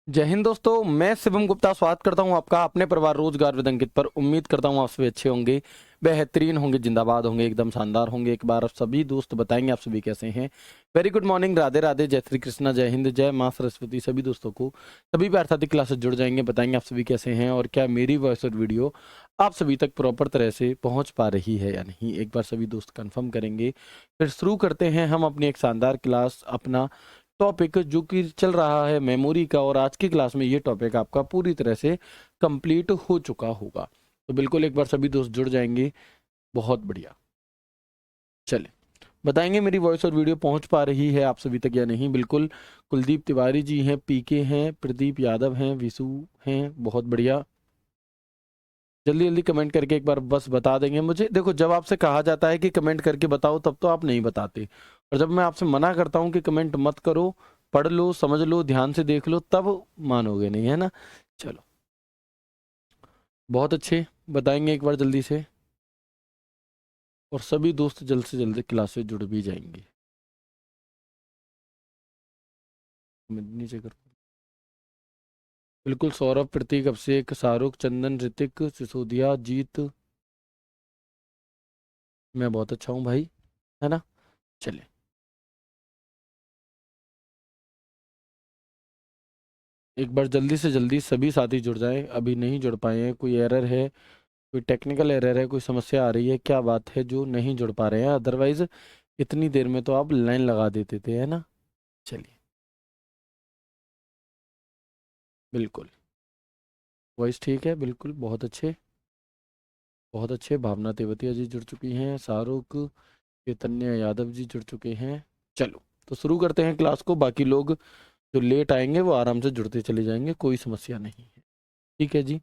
जय हिंद दोस्तों, मैं शिवम गुप्ता स्वागत करता हूं आपका अपने परिवार रोजगार विद अंकित पर। उम्मीद करता हूं आप सभी अच्छे होंगे, बेहतरीन होंगे, जिंदाबाद होंगे, एकदम शानदार होंगे। एक बार आप सभी दोस्त बताएंगे आप सभी कैसे हैं। Very good morning, Radhe Radhe, जय श्री कृष्णा, जय हिंद, जय मां सरस्वती। सभी दोस्तों को सभी पार्थातिक क्लासेस जुड़ जाएंगे, बताएंगे आप सभी कैसे हैं और क्या मेरी वॉइस और वीडियो आप सभी तक प्रॉपर तरह से पहुंच पा रही है या नहीं। एक बार सभी दोस्त कंफर्म करेंगे, फिर शुरू करते हैं हम अपनी एक शानदार क्लास, अपना टॉपिक जो कि चल रहा है मेमोरी का। और आज की क्लास में ये टॉपिक आपका पूरी तरह से कंप्लीट हो चुका होगा। तो बिल्कुल एक बार सभी दोस्त जुड़ जाएंगे, बहुत बढ़िया। चले बताएंगे मेरी वॉइस और वीडियो पहुंच पा रही है आप सभी तक या नहीं। बिल्कुल, कुलदीप तिवारी जी हैं, पीके हैं, प्रदीप यादव हैं, विशु हैं, बहुत बढ़िया। जल्दी जल्दी कमेंट करके एक बार बस बता देंगे मुझे। देखो, जब आपसे कहा जाता है कि कमेंट करके बताओ तब तो आप नहीं बताते, और जब मैं आपसे मना करता हूं कि कमेंट मत करो, पढ़ लो, समझ लो, ध्यान से देख लो, तब मानोगे नहीं, है ना। चलो बहुत अच्छे, बताएंगे एक बार जल्दी से, और सभी दोस्त जल्द से जल्द क्लास से जुड़ भी जाएंगे। नीचे कर, बिल्कुल। सौरभ, प्रतीक, अभिषेक, शाहरुख, चंदन, ऋतिक, सिसोदिया, जीत, मैं बहुत अच्छा हूँ भाई, है ना। चलिए एक बार जल्दी से जल्दी सभी साथी जुड़ जाएं, अभी नहीं जुड़ पाए हैं। कोई एरर है, कोई टेक्निकल एरर है, कोई समस्या आ रही है, क्या बात है जो नहीं जुड़ पा रहे हैं? अदरवाइज इतनी देर में तो आप लाइन लगा देते थे, है ना। चलिए बिल्कुल, वॉइस ठीक है, बिल्कुल, बहुत अच्छे, बहुत अच्छे। भावना तेवतिया जी जुड़ चुकी हैं, शाहरुख, चैतन्य यादव जी जुड़ चुके हैं। चलो तो शुरू करते हैं क्लास को। बाकी लोग जो लेट आएंगे वो आराम से जुड़ते चले जाएंगे, कोई समस्या नहीं है, ठीक है जी।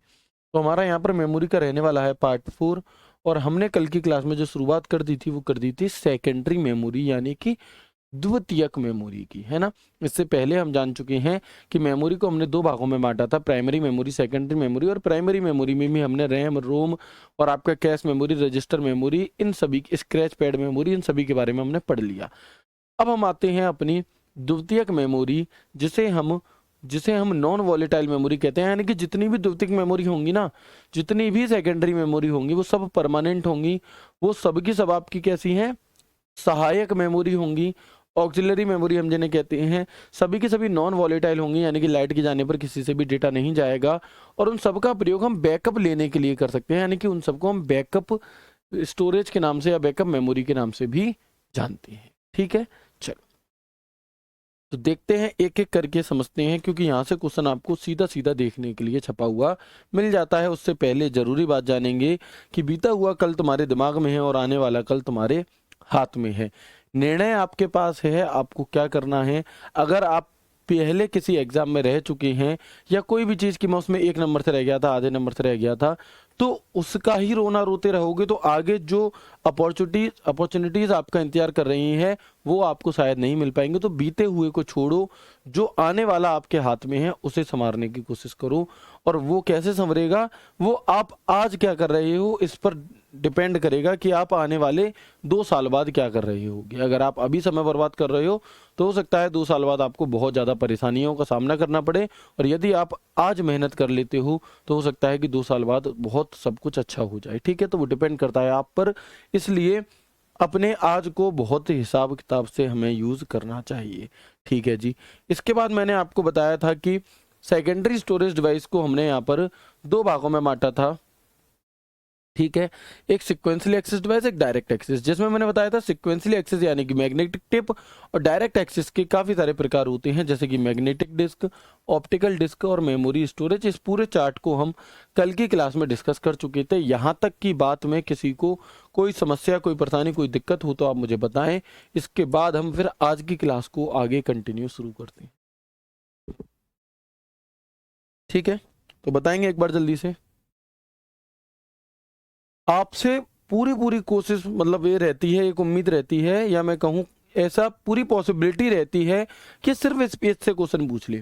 तो हमारा यहाँ पर मेमोरी का रहने वाला है पार्ट 4। और हमने कल की क्लास में जो शुरुआत कर दी थी वो कर दी थी सेकेंडरी मेमोरी, यानी कि द्वितीयक मेमोरी की, है ना। इससे पहले हम जान चुके हैं कि मेमोरी को हमने दो भागों में बांटा था, प्राइमरी मेमोरी, सेकेंडरी मेमोरी। और प्राइमरी मेमोरी में भी हमने रैम, रोम और आपका कैश मेमोरी, रजिस्टर मेमोरी, इन सभी, स्क्रैच पैड मेमोरी, इन सभी के बारे में हमने पढ़ लिया। अब हम आते हैं अपनी द्वितीयक मेमोरी, जिसे हम नॉन वॉलेटाइल मेमोरी कहते हैं। यानी कि जितनी भी द्वितीयक मेमोरी होंगी ना, जितनी भी सेकेंडरी मेमोरी होंगी, वो सब परमानेंट होंगी। वो सब की सब आपकी कैसी हैं? सहायक मेमोरी होंगी, ऑक्सिलरी मेमोरी हम जिन्हें कहते हैं। सभी की सभी नॉन वॉलेटाइल होंगी, यानी कि लाइट के जाने पर किसी से भी डेटा नहीं जाएगा। और उन सब का प्रयोग हम बैकअप लेने के लिए कर सकते हैं, यानी कि उन सबको हम बैकअप स्टोरेज के नाम से या बैकअप मेमोरी के नाम से भी जानते हैं, ठीक है। चलो तो देखते हैं, एक एक करके समझते हैं, क्योंकि यहाँ से क्वेश्चन आपको सीधा सीधा देखने के लिए छपा हुआ मिल जाता है। उससे पहले जरूरी बात जानेंगे कि बीता हुआ कल तुम्हारे दिमाग में है और आने वाला कल तुम्हारे हाथ में है। निर्णय आपके पास है, आपको क्या करना है। अगर आप पहले किसी एग्जाम में रह चुके हैं, या कोई भी चीज़ की मैं उसमें 1 नंबर से रह गया था, आधे नंबर से रह गया था, तो उसका ही रोना रोते रहोगे तो आगे जो अपॉर्चुनिटीज आपका इंतजार कर रही हैं वो आपको शायद नहीं मिल पाएंगे। तो बीते हुए को छोड़ो, जो आने वाला आपके हाथ में है उसे संवारने की कोशिश करो। और वो कैसे संवरेगा, वो आप आज क्या कर रहे हो इस पर डिपेंड करेगा कि आप आने वाले 2 साल बाद क्या कर रहे होगे। अगर आप अभी समय बर्बाद कर रहे हो तो हो सकता है 2 साल बाद आपको बहुत ज़्यादा परेशानियों का सामना करना पड़े। और यदि आप आज मेहनत कर लेते हो तो हो सकता है कि 2 साल बाद बहुत सब कुछ अच्छा हो जाए, ठीक है। तो वो डिपेंड करता है आप पर, इसलिए अपने आज को बहुत हिसाब किताब से हमें यूज़ करना चाहिए, ठीक है जी। इसके बाद मैंने आपको बताया था कि सेकेंडरी स्टोरेज डिवाइस को हमने यहाँ पर 2 भागों में बांटा था, ठीक है। एक सिक्वेंशियली एक्सेस डिवाइस, एक डायरेक्ट एक्सेस। जिसमें मैंने बताया था सिक्वेंशियली एक्सेस यानी कि मैग्नेटिक टेप, और डायरेक्ट एक्सेस के काफ़ी सारे प्रकार होते हैं, जैसे कि मैग्नेटिक डिस्क, ऑप्टिकल डिस्क और मेमोरी स्टोरेज। इस पूरे चार्ट को हम कल की क्लास में डिस्कस कर चुके थे। यहाँ तक की बात में किसी को कोई समस्या, कोई परेशानी, कोई दिक्कत हो तो आप मुझे बताएं। इसके बाद हम फिर आज की क्लास को आगे कंटिन्यू शुरू करते हैं, ठीक है। तो बताएंगे एक बार जल्दी से। आपसे पूरी पूरी कोशिश, मतलब ये रहती है, एक उम्मीद रहती है, या मैं कहूँ ऐसा पूरी पॉसिबिलिटी रहती है कि सिर्फ स्पेस से क्वेश्चन पूछ ले।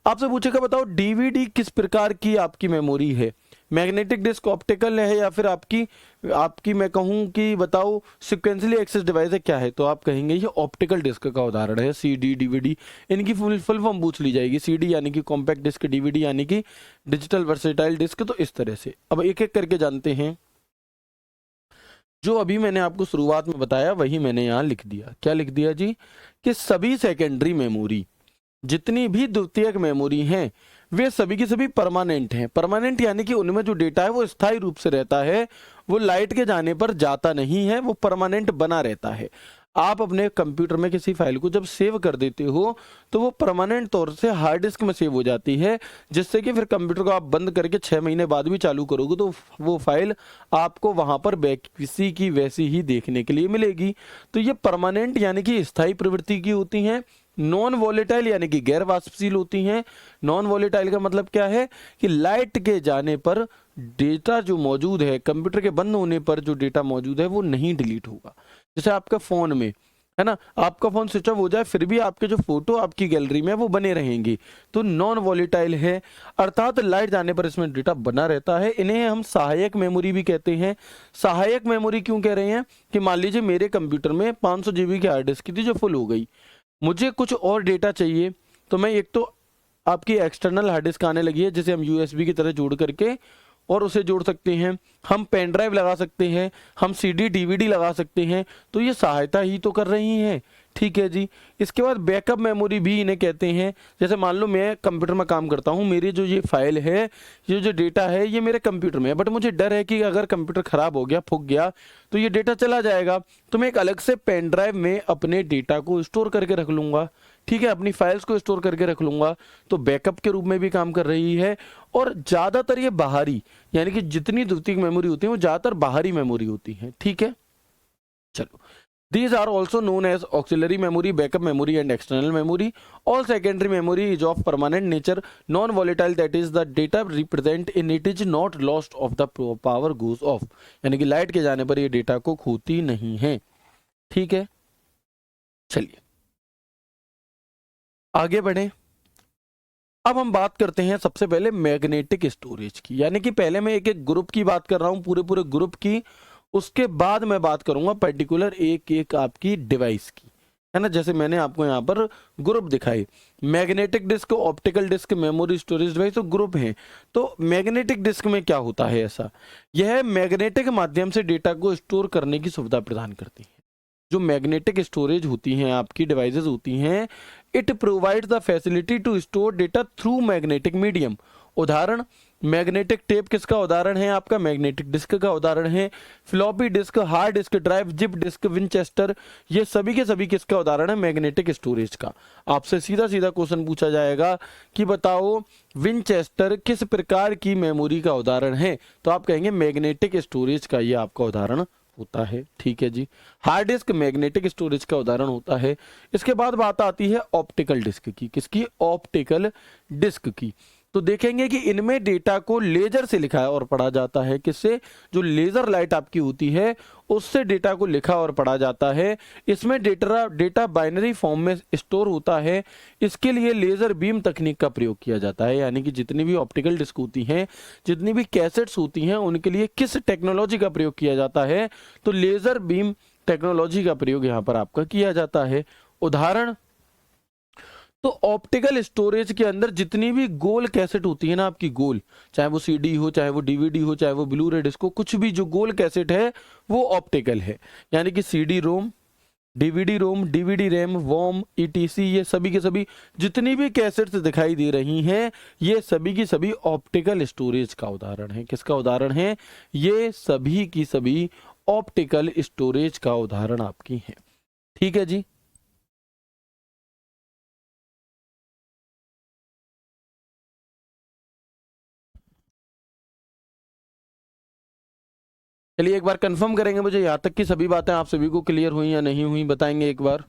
आपसे पूछेगा बताओ डीवीडी किस प्रकार की आपकी मेमोरी है। मैग्नेटिक डिस्क ऑप्टिकल है या फिर आपकी आपकी मैं कहूँ कि बताओ सिक्वेंसली एक्सेस डिवाइस है, क्या है? तो आप कहेंगे ये ऑप्टिकल डिस्क का उदाहरण है। सीडी, डीवीडी, इनकी फुल फॉर्म पूछ ली जाएगी। सीडी यानी कि कॉम्पैक्ट डिस्क, डीवीडी यानी कि डिजिटल वर्सेटाइल डिस्क। तो इस तरह से अब एक एक करके जानते हैं। जो अभी मैंने आपको शुरुआत में बताया वही मैंने यहाँ लिख दिया। क्या लिख दिया जी? कि सभी सेकेंडरी मेमोरी, जितनी भी द्वितीयक मेमोरी हैं, वे सभी की सभी परमानेंट हैं। परमानेंट यानी कि उनमें जो डेटा है वो स्थायी रूप से रहता है, वो लाइट के जाने पर जाता नहीं है, वो परमानेंट बना रहता है। आप अपने कंप्यूटर में किसी फाइल को जब सेव कर देते हो तो वो परमानेंट तौर से हार्ड डिस्क में सेव हो जाती है, जिससे कि फिर कंप्यूटर को आप बंद करके 6 महीने बाद भी चालू करोगे तो वो फाइल आपको वहां पर वैसी की वैसी ही देखने के लिए मिलेगी। तो ये परमानेंट यानी कि स्थायी प्रवृत्ति की होती हैं। नॉन वॉलेटाइल यानी कि गैर वाष्पशील होती हैं। नॉन वॉलेटाइल का मतलब क्या है? कि लाइट के जाने पर डेटा जो मौजूद है, कंप्यूटर के बंद होने पर जो डेटा मौजूद है वो नहीं डिलीट होगा। जैसे आपका फोन में है ना, आपका फोन स्विच ऑफ हो जाए फिर भी आपके जो फोटो आपकी गैलरी में वो बने रहेंगे, तो नॉन वॉलेटाइल है। अर्थात लाइट जाने पर इसमें डेटा बना रहता है। इन्हें हम सहायक मेमोरी भी कहते हैं। सहायक मेमोरी क्यों कह रहे हैं? कि मान लीजिए मेरे कंप्यूटर में 500 जीबी की हार्ड डिस्क थी जो फुल हो गई, मुझे कुछ और डेटा चाहिए, तो मैं एक तो आपकी एक्सटर्नल हार्ड डिस्क आने लगी है जिसे हम यूएसबी की तरह जोड़ करके और उसे जोड़ सकते हैं, हम पेन ड्राइव लगा सकते हैं, हम सीडी डीवीडी लगा सकते हैं, तो ये सहायता ही तो कर रही हैं। ठीक है जी। इसके बाद बैकअप मेमोरी भी इन्हें कहते हैं। जैसे मान लो मैं कंप्यूटर में काम करता हूँ, मेरी जो ये फाइल है, ये जो डेटा है ये मेरे कंप्यूटर में है, बट मुझे डर है कि अगर कंप्यूटर खराब हो गया, फूक गया, तो ये डेटा चला जाएगा, तो मैं एक अलग से पेन ड्राइव में अपने डेटा को स्टोर करके रख लूंगा। ठीक है, अपनी फाइल्स को स्टोर करके रख लूंगा, तो बैकअप के रूप में भी काम कर रही है। और ज्यादातर ये बाहरी, यानी कि जितनी द्वितीयक मेमोरी होती है वो ज्यादातर बाहरी मेमोरी होती है। ठीक है, चलो। These are also known as auxiliary memory, backup memory and external memory. All secondary memory is of permanent nature, non-volatile, that is the data represent in it is not lost of the power goes off. यानी कि light के जाने पर ये data को खोती नहीं है। ठीक है, चलिए आगे बढ़े। अब हम बात करते हैं सबसे पहले मैग्नेटिक स्टोरेज की, यानी कि पहले मैं एक एक ग्रुप की बात कर रहा हूं, पूरे पूरे ग्रुप की, उसके बाद मैं बात करूंगा पर्टिकुलर एक एक आपकी डिवाइस की, है ना। जैसे मैंने आपको यहाँ पर ग्रुप दिखाई, magnetic disk, optical disk, memory, storage device, तो ग्रुप हैं। तो मैग्नेटिक डिस्क में क्या होता है? ऐसा, यह मैग्नेटिक माध्यम से डेटा को स्टोर करने की सुविधा प्रदान करती है। जो मैग्नेटिक स्टोरेज होती हैं, आपकी डिवाइसेस होती हैं, it provides the facility to store data through magnetic medium. उदाहरण, मैग्नेटिक टेप किसका उदाहरण है? आपका मैग्नेटिक डिस्क का उदाहरण है। Floppy disk, hard disk drive, zip disk, Winchester, ये सभी के सभी किसका उदाहरण है? मैग्नेटिक स्टोरेज का। आपसे सीधा सीधा क्वेश्चन पूछा जाएगा कि बताओ विनचेस्टर किस प्रकार की मेमोरी का उदाहरण है, तो आप कहेंगे मैग्नेटिक स्टोरेज का ये आपका उदाहरण होता है। ठीक है जी, हार्ड डिस्क मैग्नेटिक स्टोरेज का उदाहरण होता है। इसके बाद बात आती है ऑप्टिकल डिस्क की। किसकी? ऑप्टिकल डिस्क की। तो देखेंगे कि इनमें डेटा को लेजर से लिखा और पढ़ा जाता है। किससे? जो लेजर लाइट आपकी होती है उससे डेटा को लिखा और पढ़ा जाता है। इसमें डेटा बाइनरी फॉर्म में स्टोर होता है। इसके लिए लेजर बीम तकनीक का प्रयोग किया जाता है। यानी कि जितनी भी ऑप्टिकल डिस्क होती हैं, जितनी भी कैसेट्स होती हैं, उनके लिए किस टेक्नोलॉजी का प्रयोग किया जाता है? तो लेजर बीम टेक्नोलॉजी का प्रयोग यहाँ पर आपका किया जाता है। उदाहरण, तो ऑप्टिकल स्टोरेज के अंदर जितनी भी गोल कैसेट होती है ना आपकी, गोल, चाहे वो सीडी हो, चाहे वो डीवीडी हो, चाहे वो ब्लू रे डिस्क हो, कुछ भी जो गोल कैसेट है वो ऑप्टिकल है। यानी कि सीडी रोम, डीवीडी रोम, डीवीडी रैम, वॉम, ईटीसी, ये सभी के सभी जितनी भी कैसेट्स दिखाई दे रही हैं, ये सभी की सभी ऑप्टिकल स्टोरेज का उदाहरण है। किसका उदाहरण है? ये सभी की सभी ऑप्टिकल स्टोरेज का उदाहरण आपकी है। ठीक है जी। चलिए एक बार कंफर्म करेंगे मुझे यहाँ तक की सभी बातें आप सभी को क्लियर हुई या नहीं हुई, बताएंगे एक बार।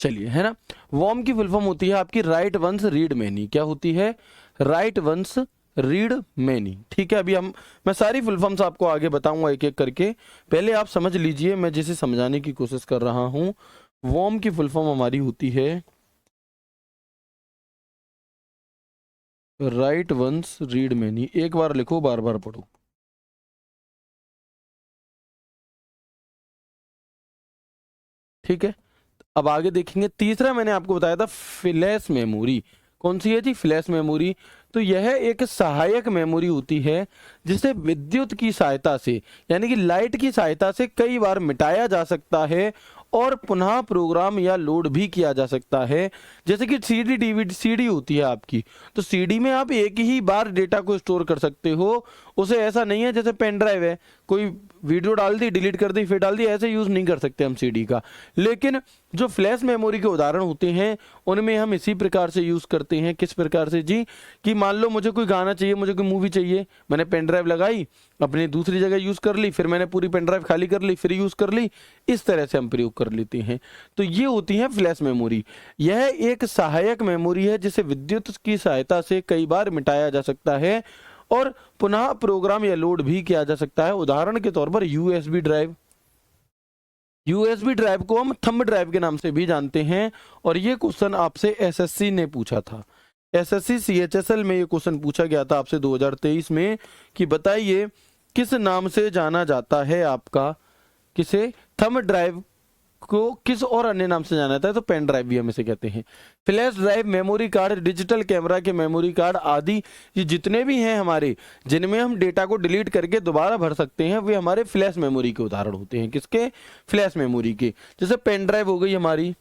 चलिए, है ना। वॉर्म की फुल फॉर्म होती है आपकी राइट वंस रीड मैनी। क्या होती है? Write once read many. ठीक है, अभी मैं सारी फुल फॉर्म्स आपको आगे बताऊंगा एक एक करके। पहले आप समझ लीजिए, मैं जिसे समझाने की कोशिश कर रहा हूं। वॉर्म की फुल फॉर्म हमारी होती है राइट वंस रीड मैनी। एक बार लिखो, बार बार पढ़ो। ठीक है, अब आगे देखेंगे। तीसरा मैंने आपको बताया था फ्लैश मेमोरी। कौन सी है जी? Flash memory. तो यह एक सहायक मेमोरी होती है जिसे विद्युत की सहायता से, यानी कि लाइट की सहायता से कई बार मिटाया जा सकता है और पुनः प्रोग्राम या लोड भी किया जा सकता है। जैसे कि सीडी डीवीडी सीडी होती है आपकी, तो सीडी में आप एक ही बार डेटा को स्टोर कर सकते हो। उसे ऐसा नहीं है जैसे पेन ड्राइव है, कोई वीडियो डाल दी, डिलीट कर दी, फिर डाल दी, ऐसे यूज नहीं कर सकते हम सीडी का। लेकिन जो फ्लैश मेमोरी के उदाहरण होते हैं उनमें हम इसी प्रकार से यूज करते हैं। किस प्रकार से जी? कि मान लो मुझे कोई गाना चाहिए, मुझे कोई मूवी चाहिए, मैंने पेन ड्राइव लगाई, अपनी दूसरी जगह यूज कर ली, फिर मैंने पूरी पेन ड्राइव खाली कर ली, फिर यूज कर ली। इस तरह से हम प्रयोग कर लेते हैं। तो ये होती है फ्लैश मेमोरी। यह एक सहायक मेमोरी है जिसे विद्युत की सहायता से कई बार मिटाया जा सकता है और पुनः प्रोग्राम या लोड भी किया जा सकता है। उदाहरण के तौर पर यूएसबी ड्राइव। यूएसबी ड्राइव को हम थंब ड्राइव के नाम से भी जानते हैं। और ये क्वेश्चन आपसे एसएससी ने पूछा था। एसएससी सीएचएसएल में ये क्वेश्चन पूछा गया था आपसे 2023 में कि बताइए किस नाम से जाना जाता है आपका, किसे? थंब ड्राइव को किस और अन्य नाम से जाना जाता है? तो पेन ड्राइव भी हम इसे कहते हैं। Flash drive, memory card, digital camera के मेमोरी कार्ड आदि, ये जितने भी हैं हमारे, जिनमें हम डेटा को डिलीट करके दोबारा भर सकते हैं, वे हमारे फ्लैश मेमोरी के उदाहरण होते हैं। किसके? फ्लैश मेमोरी के। जैसे पेन ड्राइव हो गई हमारी,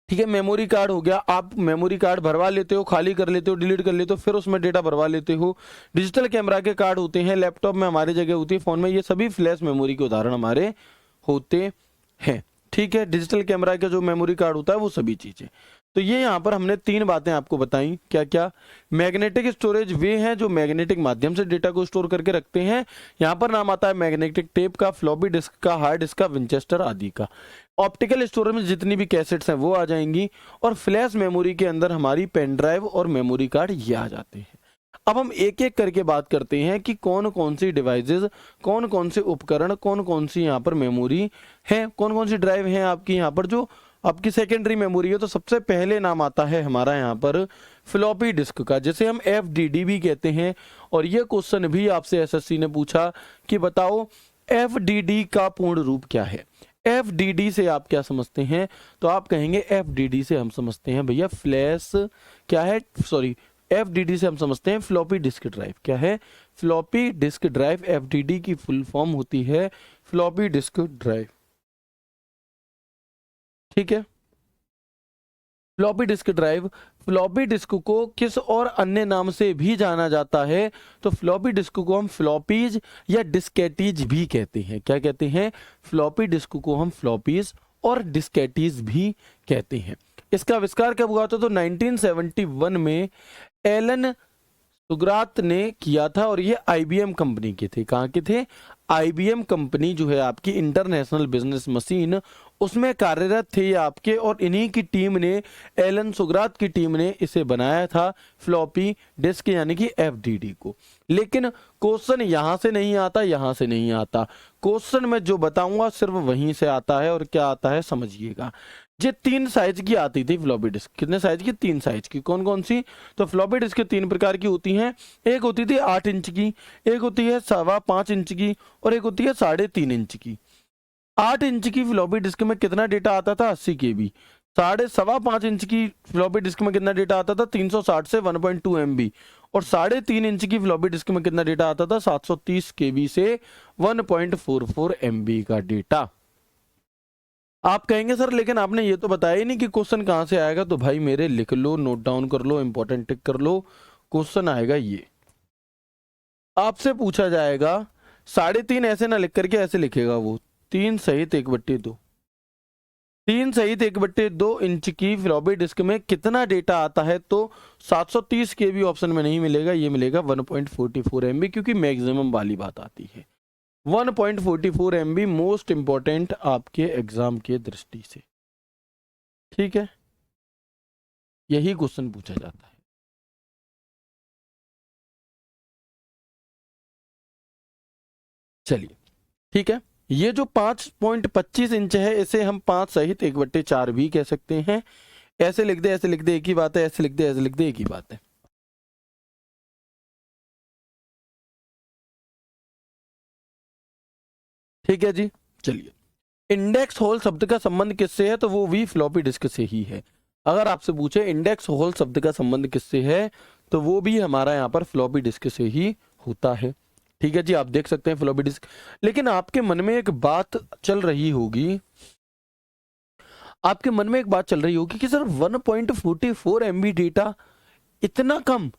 ठीक है, मेमोरी कार्ड हो गया, आप मेमोरी कार्ड भरवा लेते हो, खाली कर लेते हो, डिलीट कर लेते हो, फिर उसमें डेटा भरवा लेते हो। डिजिटल कैमरा के कार्ड होते हैं, लैपटॉप में हमारी जगह होती है, फोन में, ये सभी फ्लैश मेमोरी के उदाहरण हमारे होते हैं। ठीक है, डिजिटल कैमरा का जो मेमोरी कार्ड होता है वो सभी चीजें। तो ये यहाँ पर हमने तीन बातें आपको बताई। क्या क्या? मैग्नेटिक स्टोरेज वे हैं जो मैग्नेटिक माध्यम से डेटा को स्टोर करके रखते हैं। यहाँ पर नाम आता है मैग्नेटिक टेप का, फ्लॉपी डिस्क का, हार्ड डिस्क का, विंचेस्टर आदि का। ऑप्टिकल स्टोरेज में जितनी भी कैसेट्स हैं वो आ जाएंगी। और फ्लैश मेमोरी के अंदर हमारी पेन ड्राइव और मेमोरी कार्ड ये आ जाते हैं। अब हम एक एक करके बात करते हैं कि कौन कौन सी डिवाइसेस, कौन कौन से उपकरण, कौन कौन सी यहाँ पर मेमोरी है, कौन कौन सी ड्राइव है आपकी यहाँ पर जो आपकी सेकेंडरी मेमोरी है। तो सबसे पहले नाम आता है हमारा यहाँ पर फ्लॉपी डिस्क का, जिसे हम एफडीडी भी कहते हैं। और ये क्वेश्चन भी आपसे एसएससी ने पूछा कि बताओ एफडीडी का पूर्ण रूप क्या है। एफडीडी से आप क्या समझते हैं? तो आप कहेंगे एफडीडी से हम समझते हैं भैया फ्लैश, क्या है, सॉरी, एफडीडी से हम समझते हैं फ्लॉपी डिस्क ड्राइव। क्या है? Floppy disk drive. एफडीडी की फुल फॉर्म होती है फ्लॉपी डिस्क ड्राइव। ठीक है, floppy disk drive. Floppy disk को किस और अन्य नाम से भी जाना जाता है? तो फ्लॉपी डिस्क को हम फ्लॉपीज या डिस्केटीज भी कहते हैं। क्या कहते हैं? फ्लॉपी डिस्क को हम फ्लॉपीज और डिस्केटीज भी कहते हैं। इसका आविष्कार कब हुआ था? तो 1971 में एलन सुग्रात ने किया था और ये आईबीएम कंपनी के थे। कहाँ के थे? आईबीएम कंपनी जो है आपकी, इंटरनेशनल बिजनेस मशीन, उसमें कार्यरत थे ये आपके। और इन्हीं की टीम ने, एलन सुग्रात की टीम ने इसे बनाया था फ्लॉपी डिस्क यानी कि एफडीडी को। लेकिन क्वेश्चन यहां से नहीं आता, यहां से नहीं आता। क्वेश्चन में जो बताऊंगा सिर्फ वहीं से आता है। और क्या आता है समझिएगा। ये 3 साइज की आती थी फ्लॉपी डिस्क। कितने साइज की? 3 साइज की। कौन कौन सी? तो फ्लॉपी डिस्क 3 प्रकार की होती हैं। एक होती थी 8 इंच की, एक होती है 5.25 इंच की, और एक होती है 3.5 इंच की। 8 इंच की फ्लॉपी डिस्क में कितना डेटा आता था? 80 KB। 5.25 इंच की फ्लॉपी डिस्क में कितना डेटा आता था? 360 से 1.2 MB। और 3.5 इंच की फ्लॉपी डिस्क में कितना डेटा आता था? 730 KB से 1.44 MB का डेटा। आप कहेंगे सर लेकिन आपने ये तो बताया ही नहीं कि क्वेश्चन कहां से आएगा। तो भाई मेरे लिख लो, नोट डाउन कर लो, इंपॉर्टेंट टिक कर लो। क्वेश्चन आएगा ये, आपसे पूछा जाएगा 3.5 ऐसे ना लिख करके ऐसे लिखेगा वो, 3 सहित 1/2। 3 सहित 1/2 इंच की फ्लॉपी डिस्क में कितना डेटा आता है? तो 730 KB ऑप्शन में नहीं मिलेगा, ये मिलेगा 1.44 MB, क्योंकि मैक्सिमम वाली बात आती है। 1.44 MB मोस्ट इंपॉर्टेंट आपके एग्जाम के दृष्टि से। ठीक है, यही क्वेश्चन पूछा जाता है। चलिए ठीक है, ये जो 5.25 इंच है इसे हम 5 सहित 1/4 भी कह सकते हैं। ऐसे लिख दे, ऐसे लिख दे, एक ही बात है, ऐसे लिख दे, ऐसे लिख दे, एक ही बात है। ठीक है जी। चलिए, इंडेक्स होल शब्द का संबंध किससे है, तो वो भी फ्लॉपी डिस्क से ही है। अगर आपसे पूछे इंडेक्स होल शब्द का संबंध किससे है, तो वो भी हमारा यहाँ पर फ्लॉपी डिस्क से ही होता है। ठीक है जी, आप देख सकते हैं फ्लॉपी डिस्क। लेकिन आपके मन में एक बात चल रही होगी, आपके मन में एक बात चल रही होगी कि सर 1.44 MB डेटा, इतना कम,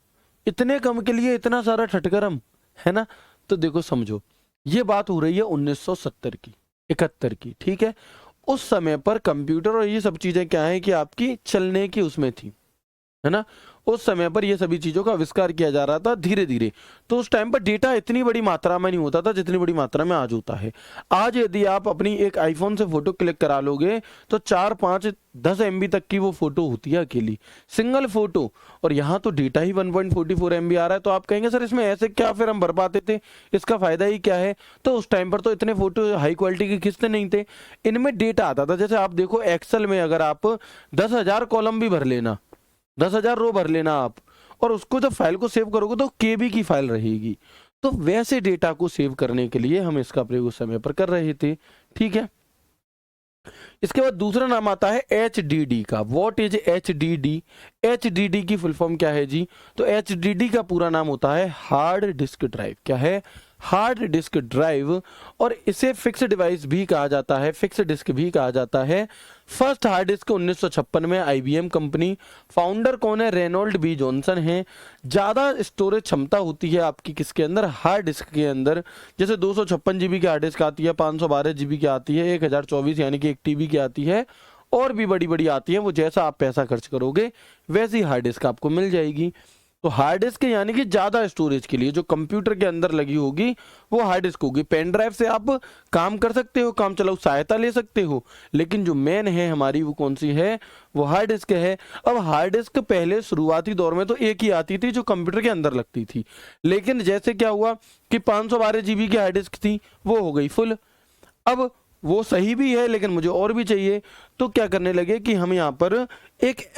इतने कम के लिए इतना सारा ठटकरम, है ना। तो देखो समझो, ये बात हो रही है 1970 की, 71 की। ठीक है, उस समय पर कंप्यूटर और ये सब चीजें क्या है कि आपकी चलने की उसमें थी, है ना। उस समय पर ये सभी चीजों का आविष्कार किया जा रहा था धीरे धीरे। तो उस टाइम पर डेटा इतनी बड़ी मात्रा में नहीं होता था जितनी बड़ी मात्रा में आज होता है। आज यदि आप अपनी एक आईफोन से फोटो क्लिक करा लोगे तो 4, 5, 10 MB तक की वो फोटो होती है अकेली, सिंगल फोटो। और यहाँ तो डेटा ही 1.44 MB आ रहा है। तो आप कहेंगे सर इसमें ऐसे क्या फिर हम भर पाते थे, इसका फायदा ही क्या है। तो उस टाइम पर तो इतने फोटो हाई क्वालिटी के खींचते नहीं थे, इनमें डेटा आता था। जैसे आप देखो एक्सेल में अगर आप 10,000 कॉलम भी भर लेना, 10,000 रो भर लेना आप, और उसको जब फाइल को सेव करोगे तो केबी की फाइल रहेगी। तो वैसे डेटा को सेव करने के लिए हम इसका प्रयोग उस समय पर कर रहे थे। ठीक है, इसके बाद दूसरा नाम आता है HDD का। What is HDD? HDD की फुल फॉर्म क्या है जी? तो HDD का पूरा नाम होता है हार्ड डिस्क ड्राइव। क्या है? Hard disk drive. और इसे फिक्स डिवाइस भी कहा जाता है, फिक्स डिस्क भी कहा जाता है। फर्स्ट हार्ड डिस्क 1956 में IBM कंपनी, फाउंडर कौन है? रेनॉल्ड बी जॉनसन है। ज़्यादा स्टोरेज क्षमता होती है आपकी किसके अंदर? हार्ड डिस्क के अंदर। जैसे 256 GB की हार्ड डिस्क आती है, 512 GB की आती है, 1024 यानी कि 1 TB की आती है, और भी बड़ी बड़ी आती है। वो जैसा आप पैसा खर्च करोगे वैसी हार्ड डिस्क आपको मिल जाएगी। तो हार्ड डिस्क यानी कि ज्यादा स्टोरेज के लिए जो कंप्यूटर के अंदर लगी होगी वो हार्ड डिस्क होगी। पेन ड्राइव से आप काम कर सकते हो, काम चलाओ सहायता ले सकते हो, लेकिन जो मेन है हमारी वो कौन सी है? वो हार्ड डिस्क है। अब हार्ड डिस्क पहले शुरुआती दौर में तो एक ही आती थी जो कंप्यूटर के अंदर लगती थी, लेकिन जैसे क्या हुआ कि 512 GB की हार्ड डिस्क थी वो हो गई फुल। अब वो सही भी है लेकिन मुझे और भी चाहिए, तो क्या करने लगे कि हम यहाँ पर एक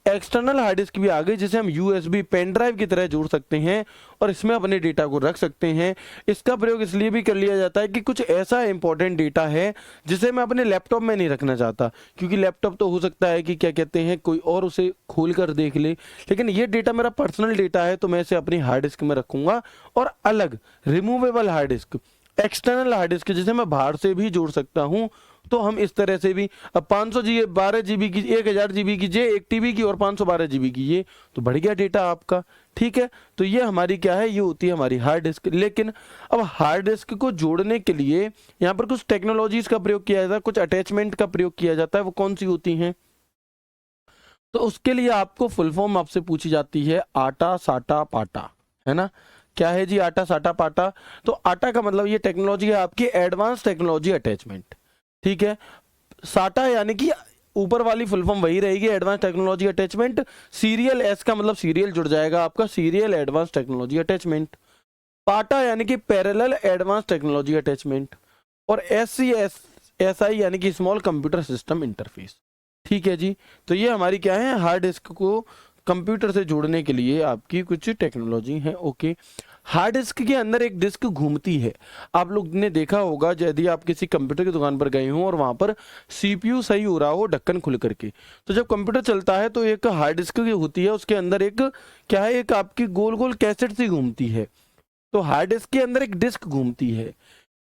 एक्सटर्नल हार्ड डिस्क भी आ गई जिसे हम USB पेन ड्राइव की तरह जोड़ सकते हैं और इसमें अपने डेटा को रख सकते हैं। इसका प्रयोग इसलिए भी कर लिया जाता है कि कुछ ऐसा इंपॉर्टेंट डेटा है जिसे मैं अपने लैपटॉप में नहीं रखना चाहता, क्योंकि लैपटॉप तो हो सकता है कि क्या कहते हैं कोई और उसे खोल कर देख ले, लेकिन ये डेटा मेरा पर्सनल डेटा है तो मैं इसे अपनी हार्ड डिस्क में रखूंगा। और अलग removable hard disk, external hard disk जिसे मैं बाहर से भी जोड़ सकता हूं, तो हम इस तरह से भी अब 512 GB की, 1000 GB की, 1 TB की और 512 GB की, ये तो बढ़ गया डेटा आपका। ठीक है, तो ये हमारी क्या है? ये होती है हमारी हार्ड डिस्क। लेकिन अब हार्ड डिस्क को जोड़ने के लिए यहाँ पर कुछ टेक्नोलॉजीज का प्रयोग किया जाता है, कुछ अटैचमेंट का प्रयोग किया जाता है। वो कौन सी होती हैं? तो उसके लिए आपको फुल फॉर्म आपसे पूछी जाती है आटा साटा पाटा, है ना। क्या है जी आटा साटा पाटा? तो आटा का मतलब ये टेक्नोलॉजी है आपकी एडवांस टेक्नोलॉजी अटैचमेंट। ठीक है, साटा यानी कि ऊपर वाली फुल फॉर्म वही रहेगी advance technology attachment. Serial S का मतलब सीरियल जुड़ जाएगा आपका, सीरियल एडवांस टेक्नोलॉजी अटैचमेंट। पाटा यानी कि पैरेलल एडवांस टेक्नोलॉजी अटैचमेंट। और SCSI यानी कि स्मॉल कंप्यूटर सिस्टम इंटरफेस। ठीक है जी, तो ये हमारी क्या है? हार्ड डिस्क को कंप्यूटर से जोड़ने के लिए आपकी कुछ टेक्नोलॉजी है। ओके, हार्ड डिस्क के अंदर एक डिस्क घूमती है। आप लोग ने देखा होगा यदि आप किसी कंप्यूटर की दुकान पर गए हो और वहां पर CPU सही हो रहा हो ढक्कन खुल करके, तो जब कंप्यूटर चलता है तो एक हार्ड डिस्क होती है, उसके अंदर एक क्या है? एक आपकी गोल गोल कैसेट सी घूमती है। तो हार्ड डिस्क के अंदर एक डिस्क घूमती है,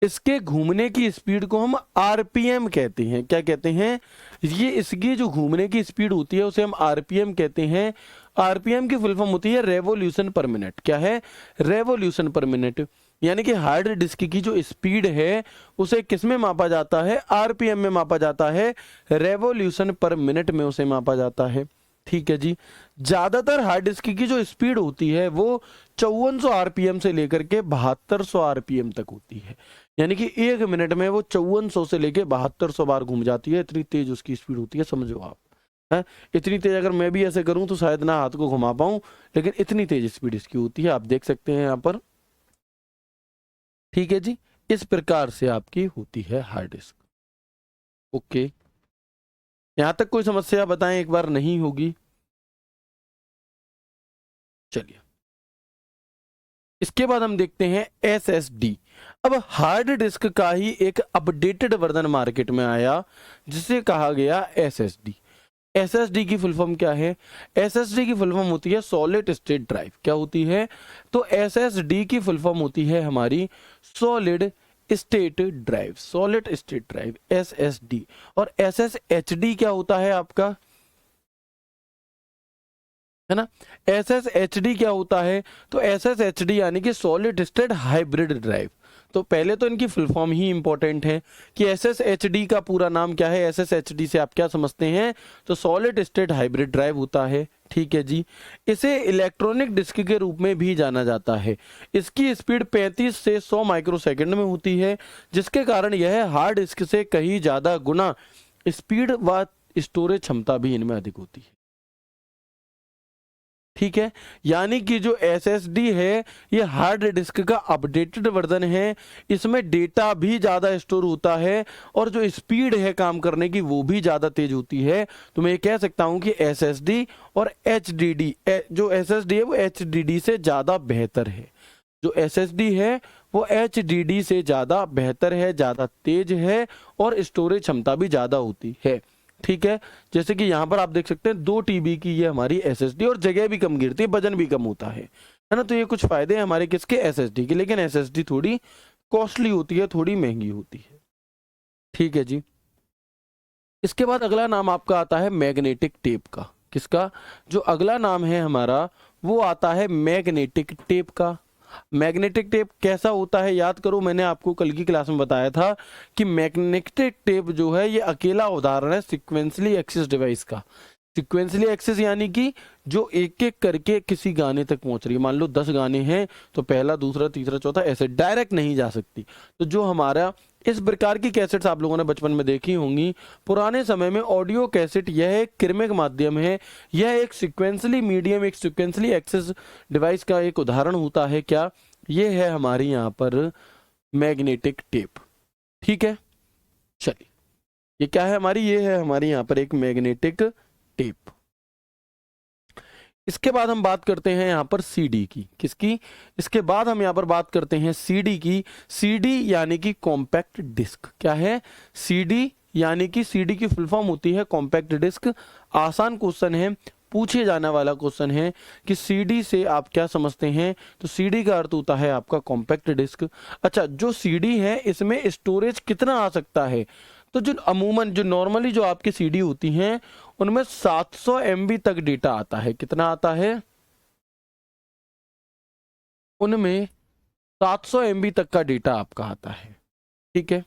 इसके घूमने की स्पीड को हम RPM कहते हैं। क्या कहते हैं? ये इसकी जो घूमने की स्पीड होती है उसे हम RPM कहते हैं। RPM की फुल फॉर्म होती है रेवोल्यूशन पर मिनट। क्या है? रेवोल्यूशन पर मिनट। यानी कि हार्ड डिस्क की जो स्पीड है उसे किस में मापा जाता है? RPM में मापा जाता है, रेवोल्यूशन पर मिनट में उसे मापा जाता है। ठीक है जी, ज्यादातर हार्ड डिस्क की जो स्पीड होती है वो 5400 RPM से लेकर के 7200 RPM तक होती है। यानी कि 1 मिनट में वो 5400 से लेके 7200 बार घूम जाती है, इतनी तेज उसकी स्पीड होती है, समझो आप। है इतनी तेज, अगर मैं भी ऐसे करूं तो शायद ना हाथ को घुमा पाऊं, लेकिन इतनी तेज स्पीड इसकी होती है, आप देख सकते हैं यहाँ पर। ठीक है जी, इस प्रकार से आपकी होती है हार्ड डिस्क। ओके, यहां तक कोई समस्या बताएं एक बार, नहीं होगी? चलिए, इसके बाद हम देखते हैं SSD। अब हार्ड डिस्क का ही एक अपडेटेड वर्जन मार्केट में आया जिसे कहा गया SSD। SSD की फुल फॉर्म क्या है? SSD की फुल फॉर्म होती है सॉलिड स्टेट ड्राइव। क्या होती है? तो SSD की फुल फॉर्म होती है हमारी solid state drive, solid state drive SSD। और SSHD क्या होता है आपका? है ना, SSHD क्या होता है? तो SSHD यानी कि सॉलिड स्टेट हाइब्रिड ड्राइव। तो पहले तो इनकी फुल फॉर्म ही इंपॉर्टेंट है कि SSHD का पूरा नाम क्या है। SSHD से आप क्या समझते हैं? तो सॉलिड स्टेट हाइब्रिड ड्राइव होता है। ठीक है जी, इसे इलेक्ट्रॉनिक डिस्क के रूप में भी जाना जाता है। इसकी स्पीड 35 से 100 माइक्रोसेकंड में होती है, जिसके कारण यह हार्ड डिस्क से कहीं ज्यादा गुना स्पीड व स्टोरेज क्षमता भी इनमें अधिक होती है। ठीक है, यानी कि जो SSD है ये हार्ड डिस्क का अपडेटेड वर्जन है, इसमें डेटा भी ज़्यादा स्टोर होता है और जो स्पीड है काम करने की वो भी ज़्यादा तेज होती है। तो मैं ये कह सकता हूं कि SSD और HDD, जो SSD है वो HDD से ज़्यादा बेहतर है। जो SSD है वो HDD से ज़्यादा बेहतर है, ज़्यादा तेज है और स्टोरेज क्षमता भी ज़्यादा होती है। ठीक है, जैसे कि यहाँ पर आप देख सकते हैं 2 TB की ये हमारी SSD, और जगह भी कम गिरती है, वजन भी कम होता है ना। तो ये कुछ फायदे हैं हमारे किसके? SSD के। लेकिन SSD थोड़ी कॉस्टली होती है, थोड़ी महंगी होती है। ठीक है जी, इसके बाद अगला नाम आपका आता है मैग्नेटिक टेप का। किसका? जो अगला नाम है हमारा वो आता है मैग्नेटिक टेप का। मैग्नेटिक टेप कैसा होता है याद करो, मैंने आपको कल की क्लास में बताया था कि मैग्नेटिक टेप जो है ये अकेला उदाहरण है सिक्वेंसली एक्सेस डिवाइस का। सिक्वेंसली एक्सेस यानी कि जो एक एक करके किसी गाने तक पहुंच रही है। मान लो 10 गाने हैं तो पहला, दूसरा, तीसरा, चौथा ऐसे डायरेक्ट नहीं जा सकती। तो जो हमारा इस प्रकार की कैसेट्स आप लोगों ने बचपन में देखी होंगी। पुराने समय में ऑडियो कैसेट यह एक क्रमिक माध्यम है, यह एक सिक्वेंसली मीडियम, एक सिक्वेंसली एक्सेस डिवाइस का एक उदाहरण होता है। क्या? ये है हमारी यहाँ पर मैग्नेटिक टेप। ठीक है, चलिए, ये क्या है हमारी? ये है हमारी यहाँ पर एक मैग्नेटिक टेप। इसके बाद हम बात करते हैं यहाँ पर CD की। किसकी? इसके बाद हम यहाँ पर बात करते हैं CD की। CD यानी कि कॉम्पैक्ट डिस्क। क्या है? CD यानी कि CD की फुल फॉर्म होती है कॉम्पैक्ट डिस्क। आसान क्वेश्चन है, पूछे जाने वाला क्वेश्चन है कि CD से आप क्या समझते हैं? तो CD का अर्थ होता है आपका कॉम्पैक्ट डिस्क। अच्छा, जो CD है इसमें स्टोरेज कितना आ सकता है? तो जो अमूमन, जो नॉर्मली जो आपकी CD होती हैं उनमें 700 MB तक डेटा आता है। कितना आता है? उनमें 700 MB तक का डेटा आपका आता है। ठीक है,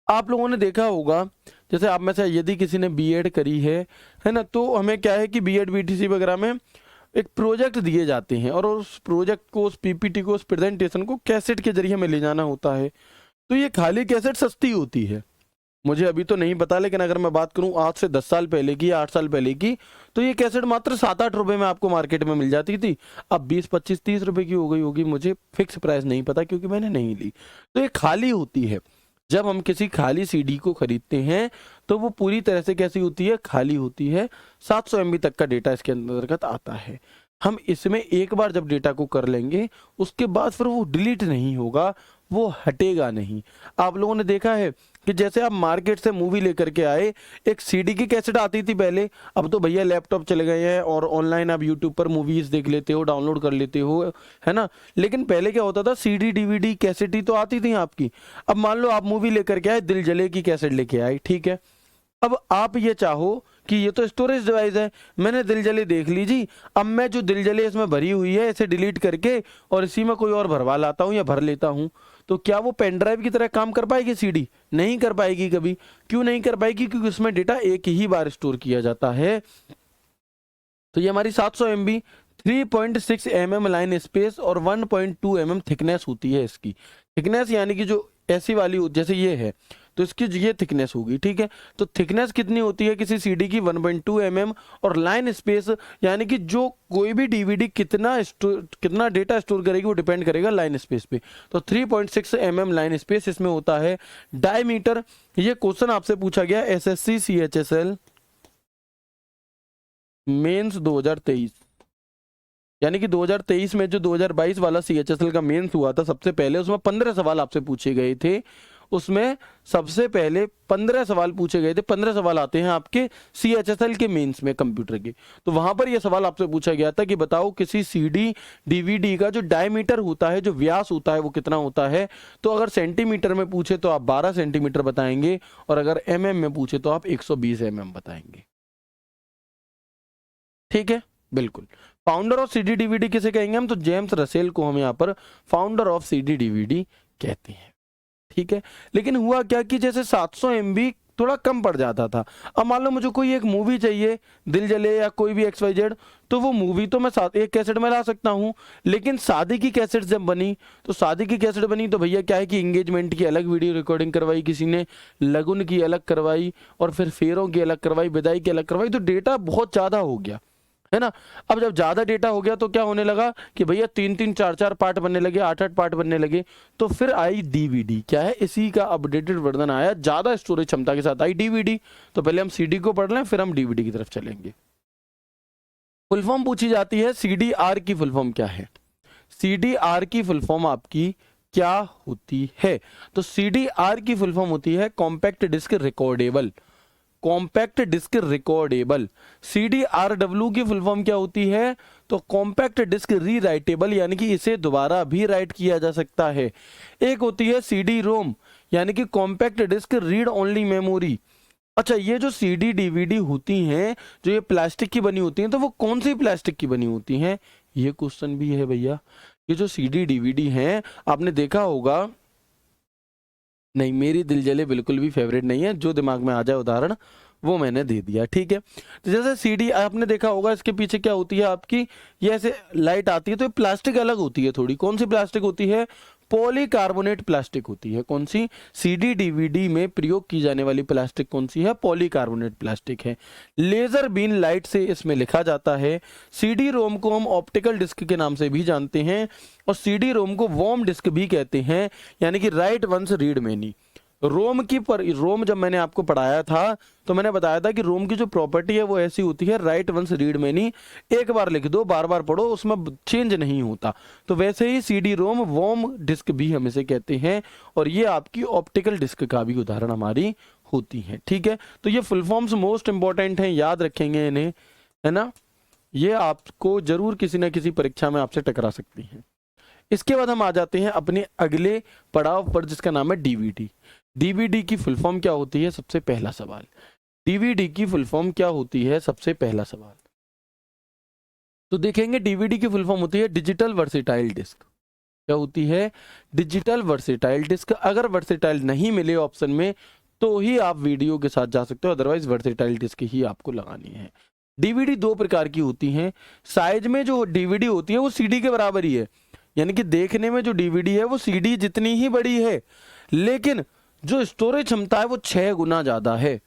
आप लोगों ने देखा होगा, जैसे आप में से यदि किसी ने B.Ed करी है ना, तो हमें क्या है कि B.Ed BTC वगैरह में एक प्रोजेक्ट दिए जाते हैं और उस प्रोजेक्ट को, उस PPT को, उस प्रेजेंटेशन को कैसेट के जरिए हमें ले जाना होता है। तो ये खाली कैसेट सस्ती होती है, मुझे अभी तो नहीं पता, लेकिन अगर मैं बात करूं आज से 10 साल पहले की, 8 साल पहले की, तो ये कैसेट मात्र 7-8 रुपए में आपको मार्केट में मिल जाती थी। अब 20, 25, 30 रुपए की हो गई होगी, मुझे फिक्स प्राइस नहीं पता क्योंकि मैंने नहीं ली। तो ये खाली होती है। जब हम किसी खाली CD को खरीदते हैं तो वो पूरी तरह से कैसी होती है? खाली होती है। 700 MB तक का डेटा इसके अंतर्गत आता है। हम इसमें एक बार जब डेटा को कर लेंगे उसके बाद फिर वो डिलीट नहीं होगा, वो हटेगा नहीं। आप लोगों ने देखा है कि जैसे आप मार्केट से मूवी लेकर के आए, एक CD की कैसेट आती थी पहले, अब तो भैया लैपटॉप चले गए हैं और ऑनलाइन आप यूट्यूब पर मूवीज देख लेते हो, डाउनलोड कर लेते हो, है ना। लेकिन पहले क्या होता था? CD DVD कैसेट ही तो आती थी आपकी। अब मान लो आप मूवी लेकर के आए, दिल जले की कैसेट लेके आए, ठीक है। अब आप ये चाहो कि ये तो स्टोरेज डिवाइस है, मैंने दिल जले देख ली जी, अब मैं जो दिल जले इसमें भरी हुई है इसे डिलीट करके और इसी में कोई और भरवा लाता हूं या भर लेता हूं, तो क्या वो पेन ड्राइव की तरह काम कर पाएगी CD? नहीं कर पाएगी कभी। क्यों नहीं कर पाएगी? क्योंकि उसमें डेटा एक ही बार स्टोर किया जाता है। तो ये हमारी 700 MB 3.6 mm लाइन स्पेस और 1.2 mm थिकनेस होती है इसकी। थिकनेस यानी कि जो ऐसी वाली जैसे ये है तो इसकी ये थिकनेस होगी, ठीक है। तो थिकनेस कितनी होती है किसी सीडी की 1.2 mm, और लाइन स्पेस यानी कि जो कोई भी डीवीडी कितना डेटा स्टोर करेगी वो डिपेंड करेगा लाइन स्पेस पे। तो 3.6 mm लाइन स्पेस इसमें होता है। डायमीटर, ये क्वेश्चन आपसे पूछा गया एसएससी सीएचएसएल मेंस 2023, यानी कि 2023 में जो 2022 वाला सीएचएसएल का मेंस हुआ था सबसे पहले उसमें 15 सवाल आपसे पूछे गए थे। उसमें सबसे पहले 15 सवाल पूछे गए थे। 15 सवाल आते हैं आपके सीएचएसएल के मेंस में कंप्यूटर के। तो वहां पर यह सवाल आपसे पूछा गया था कि बताओ किसी सीडी डीवीडी का जो डायमीटर होता है, जो व्यास होता है, वो कितना होता है। तो अगर सेंटीमीटर में पूछे तो आप 12 सेंटीमीटर बताएंगे, और अगर एमएम में पूछे तो आप 120 mm बताएंगे। ठीक है, बिल्कुल। फाउंडर ऑफ सीडी डीवीडी किसे कहेंगे हम? तो जेम्स रसेल को हम यहाँ पर फाउंडर ऑफ सीडी डीवीडी कहते हैं। ठीक है, लेकिन हुआ क्या कि जैसे 700 MB थोड़ा कम पड़ जाता था। अब मान लो मुझे कोई एक मूवी चाहिए, दिल जले या कोई भी XYZ, तो वो मूवी तो मैं एक कैसेट में ला सकता हूँ, लेकिन शादी की कैसेट जब बनी तो शादी की कैसेट बनी तो भैया क्या है कि एंगेजमेंट की अलग वीडियो रिकॉर्डिंग करवाई किसी ने, लगन की अलग करवाई, और फिर फेरों की अलग करवाई, विदाई की अलग करवाई, तो डेटा बहुत ज़्यादा हो गया, है ना। अब जब ज्यादा डेटा हो गया तो क्या होने लगा कि भैया 3-3 4-4 पार्ट बनने लगे, 8-8 पार्ट बनने लगे। तो फिर आई डीवीडी, क्या है, इसी का अपडेटेड वर्जन आया, ज्यादा स्टोरेज क्षमता के साथ आई डीवीडी। तो पहले हम सीडी को पढ़ लें, फिर हम डीवीडी की तरफ चलेंगे। फुल फॉर्म पूछी जाती है, सीडीआर की फुल फॉर्म क्या है? सीडीआर की फुल फॉर्म आपकी क्या होती है? तो सीडीआर की फुल फॉर्म होती है compact disk recordable. Compact disk recordable. CDRW की फुल फॉर्म क्या होती है? तो कॉम्पैक्ट डिस्क रीराइटेबल, यानी कि इसे दोबारा भी राइट किया जा सकता है। एक होती है CD-ROM, यानी कि compact disk read only memory. अच्छा, ये जो CD DVD होती हैं, जो ये प्लास्टिक की बनी होती हैं, तो वो कौन सी प्लास्टिक की बनी होती हैं? ये क्वेश्चन भी है भैया। ये जो CD DVD हैं, आपने देखा होगा, नहीं मेरी दिल जले बिल्कुल भी फेवरेट नहीं है, जो दिमाग में आ जाए उदाहरण वो मैंने दे दिया, ठीक है। तो जैसे सीडी आपने देखा होगा, इसके पीछे क्या होती है आपकी, ये ऐसे लाइट आती है, तो ये प्लास्टिक अलग होती है थोड़ी। कौन सी प्लास्टिक होती है? पॉलीकार्बोनेट प्लास्टिक होती है। कौन सी? सीडी डीवीडी में प्रयोग की जाने वाली प्लास्टिक कौन सी है? पॉलीकार्बोनेट प्लास्टिक है। लेजर बीन लाइट से इसमें लिखा जाता है। सीडी रोम को हम ऑप्टिकल डिस्क के नाम से भी जानते हैं, और सीडी रोम को वॉर्म डिस्क भी कहते हैं, यानी कि राइट वंस रीड मेनी। रोम रोम जब मैंने आपको पढ़ाया था तो मैंने बताया था कि रोम की जो प्रॉपर्टी है वो ऐसी होती है, राइट वंस रीड मेनी, एक बार लिख दो बार बार पढ़ो, उसमें चेंज नहीं होता। तो वैसे ही सीडी रोम वॉर्म डिस्क भी हम इसे कहते हैं, और ये आपकी ऑप्टिकल डिस्क का भी उदाहरण हमारी होती है, ठीक है। तो ये फुल फॉर्म्स मोस्ट इंपॉर्टेंट हैं, याद रखेंगे इन्हें, है ना। ये आपको जरूर किसी ना किसी परीक्षा में आपसे टकरा सकती हैं। इसके बाद हम आ जाते हैं अपने अगले पड़ाव पर, जिसका नाम है डीवीडी। डीवीडी की फुल फॉर्म क्या होती है? सबसे पहला सवाल, डीवीडी की फुल फॉर्म क्या होती है? सबसे पहला सवाल तो देखेंगे, डीवीडी की फुल फॉर्म होती है डिजिटल वर्सेटाइल डिस्क। क्या होती है? Digital versatile disk. अगर वर्सेटाइल नहीं मिले ऑप्शन में तो ही आप वीडियो के साथ जा सकते हो, अदरवाइज वर्सेटाइल डिस्क ही आपको लगानी है। डीवीडी दो प्रकार की होती हैं। साइज में जो डीवीडी होती है वो सीडी के बराबर ही है, यानी कि देखने में जो डीवीडी है वो सीडी जितनी ही बड़ी है, लेकिन जो स्टोरेज क्षमता है वो 6 गुना ज्यादा है।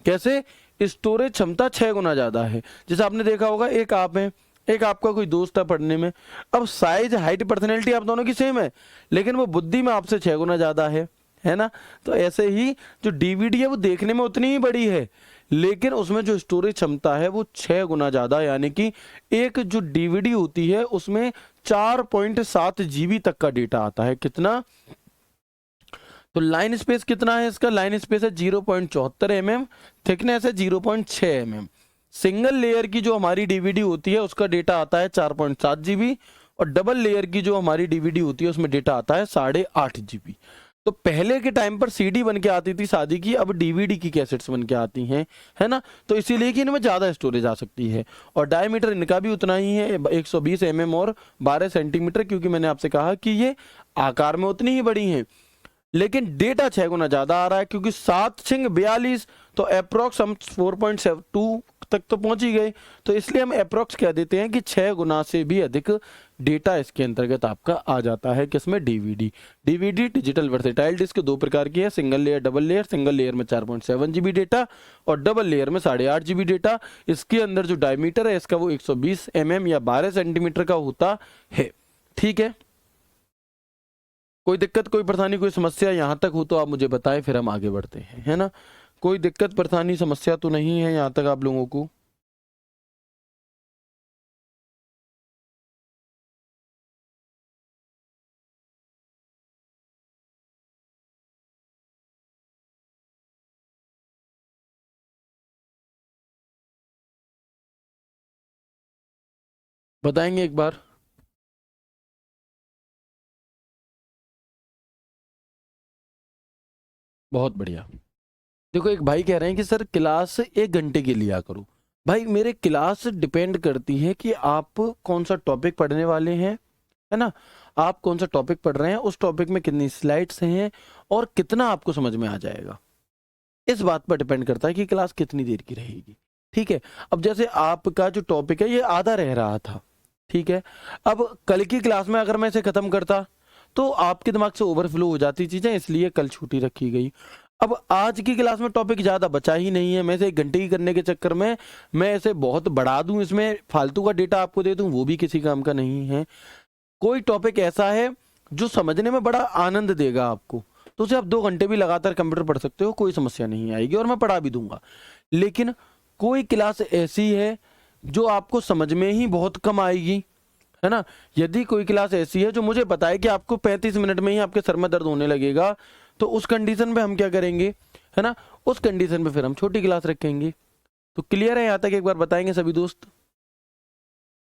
कैसे? स्टोरेज क्षमता 6 गुना ज्यादा है। जैसे आपने देखा होगा, एक आप है, एक आपका कोई दोस्त है पढ़ने में, अब साइज हाइट पर्सनैलिटी आप दोनों की सेम है, लेकिन वो बुद्धि में आपसे 6 गुना ज्यादा है ना। तो ऐसे ही जो डीवीडी है वो देखने में उतनी ही बड़ी है, लेकिन उसमें जो स्टोरेज क्षमता है वो 6 गुना ज्यादा, यानी कि एक जो डीवीडी होती है उसमें 4.7 GB तक का डेटा आता है। कितना? तो लाइन स्पेस कितना है इसका? लाइन स्पेस है 0.74 mm, थिकनेस है 0.6 mm। सिंगल लेयर की जो हमारी डीवीडी होती है उसका डेटा आता है 4.7 GB, और डबल लेयर की जो हमारी डीवीडी होती है उसमें डेटा आता है 8.5 GB। तो पहले के टाइम पर सीडी बन के आती थी शादी की, अब डीवीडी की कैसेट्स बन के आती हैं, है ना। तो इसीलिए कि इनमें ज़्यादा स्टोरेज आ सकती है, और डायमीटर इनका भी उतना ही है, 120 mm और 12 सेंटीमीटर, क्योंकि मैंने आपसे कहा कि ये आकार में उतनी ही बड़ी हैं। लेकिन डेटा 6 गुना ज़्यादा आ रहा है, क्योंकि 7×42 तो अप्रोक्स हम 4.72 तक तो पहुंच ही गए, तो इसलिए हम अप्रोक्स कह देते हैं कि 6 गुना से भी अधिक डेटा इसके अंतर्गत आपका आ जाता है। किसमें? DVD. DVD digital versatile disk दो प्रकार की है, single layer, double layer. Single layer में 4.7 GB डेटा और डबल लेयर में 8.5 GB डेटा। इसके अंदर जो डायमीटर है इसका वो 120 mm या 12 सेंटीमीटर का होता है। ठीक है, कोई दिक्कत, कोई परेशानी, कोई समस्या यहाँ तक हो तो आप मुझे बताएं, फिर हम आगे बढ़ते हैं, है ना। कोई दिक्कत परेशानी समस्या तो नहीं है यहाँ तक आप लोगों को? बताएंगे एक बार? बहुत बढ़िया। देखो, एक भाई कह रहे हैं कि सर क्लास 1 घंटे की लिया करो। भाई मेरे क्लास डिपेंड करती है कि आप कौन सा टॉपिक पढ़ने वाले हैं, है ना। आप कौन सा टॉपिक पढ़ रहे हैं, उस टॉपिक में कितनी स्लाइड्स हैं और कितना आपको समझ में आ जाएगा, इस बात पर डिपेंड करता है कि क्लास कितनी देर की रहेगी। ठीक है, अब जैसे आपका जो टॉपिक है ये आधा रह रहा था, ठीक है। अब कल की क्लास में अगर मैं इसे खत्म करता तो आपके दिमाग से ओवरफ्लो हो जाती चीजें, इसलिए कल छुट्टी रखी गई। अब आज की क्लास में टॉपिक ज्यादा बचा ही नहीं है, मैं इसे 1 घंटे की करने के चक्कर में मैं इसे बहुत बढ़ा दूं, इसमें फालतू का डेटा आपको दे दूं, वो भी किसी काम का नहीं है। कोई टॉपिक ऐसा है जो समझने में बड़ा आनंद देगा आपको, तो उसे आप 2 घंटे भी लगातार कंप्यूटर पढ़ सकते हो, कोई समस्या नहीं आएगी और मैं पढ़ा भी दूंगा। लेकिन कोई क्लास ऐसी है जो आपको समझ में ही बहुत कम आएगी, है ना। यदि कोई क्लास ऐसी है जो मुझे पता है कि आपको 35 मिनट में ही आपके सर में दर्द होने लगेगा, तो उस कंडीशन पे हम क्या करेंगे, है ना, उस कंडीशन पे फिर हम छोटी क्लास रखेंगे। तो क्लियर है यहाँ तक? एक बार बताएंगे सभी दोस्त,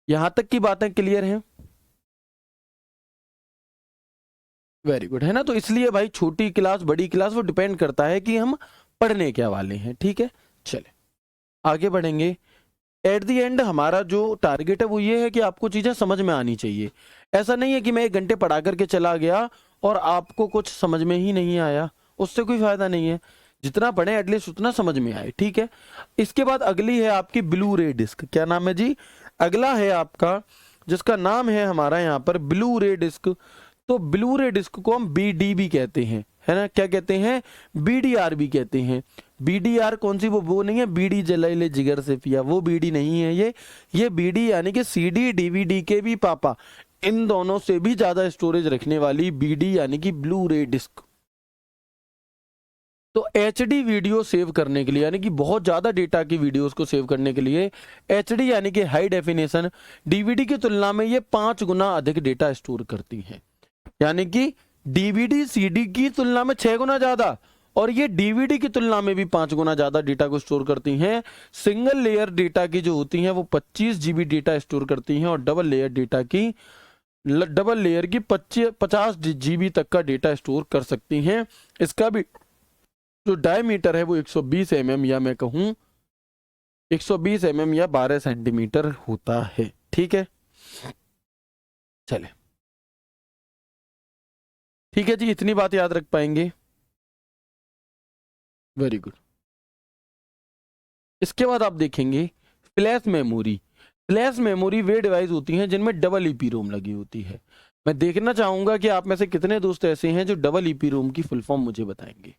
यहाँ तक की बातें क्लियर हैं? वेरी गुड, है ना। तो इसलिए भाई छोटी क्लास बड़ी क्लास वो डिपेंड करता है कि हम पढ़ने क्या वाले हैं। ठीक है, चले आगे बढ़ेंगे। एट दी एंड हमारा जो टारगेट है वो ये है कि आपको चीजें समझ में आनी चाहिए। ऐसा नहीं है कि मैं 1 घंटे पढ़ा करके चला गया और आपको कुछ समझ में ही नहीं आया, उससे कोई फायदा नहीं है। जितना पढ़े एटलीस्ट उतना समझ में आए। ठीक है, इसके बाद अगली है आपकी ब्लू रे डिस्क। क्या नाम है जी? अगला है आपका जिसका नाम है हमारा यहाँ पर ब्लू रे डिस्क। तो ब्लू रे डिस्क को हम बीडी भी कहते हैं, है ना। क्या कहते हैं? बीडीआर भी कहते हैं। बीडीआर कौन सी? वो नहीं है बीडी जलाई ले जिगर से पिया, वो बीडी नहीं है ये बीडी यानी कि सीडी डीवीडी के भी पापा, इन दोनों से भी ज्यादा स्टोरेज रखने वाली बीडी यानी कि ब्लू रे डिस्क। तो एचडी वीडियो सेव करने के लिए यानी कि बहुत ज्यादा डेटा की वीडियोस को सेव करने के लिए एचडी यानी कि हाई डेफिनेशन डीवीडी की तुलना में ये 5 गुना अधिक डेटा स्टोर करती है। यानी कि डीवीडी सीडी की तुलना में 6 गुना ज्यादा और ये डीवीडी की तुलना में भी 5 गुना ज्यादा डेटा को स्टोर करती हैं। सिंगल लेयर डेटा की जो होती हैं वो 25 GB डेटा स्टोर करती हैं और डबल लेयर की 50 GB तक का डेटा स्टोर कर सकती हैं। इसका भी जो डायमीटर है वो 120 mm या मैं कहूं 120 mm या 12 सेंटीमीटर होता है। ठीक है, चले ठीक है जी, इतनी बात याद रख पाएंगे? Very good. इसके बाद आप देखेंगे फ्लैश मेमोरी। फ्लैश मेमोरी वे डिवाइस होती हैं जिनमें डबल ईपी रोम लगी होती है। मैं देखना चाहूंगा कि आप में से कितने दोस्त ऐसे हैं जो डबल ईपी रोम की फुल फॉर्म मुझे बताएंगे।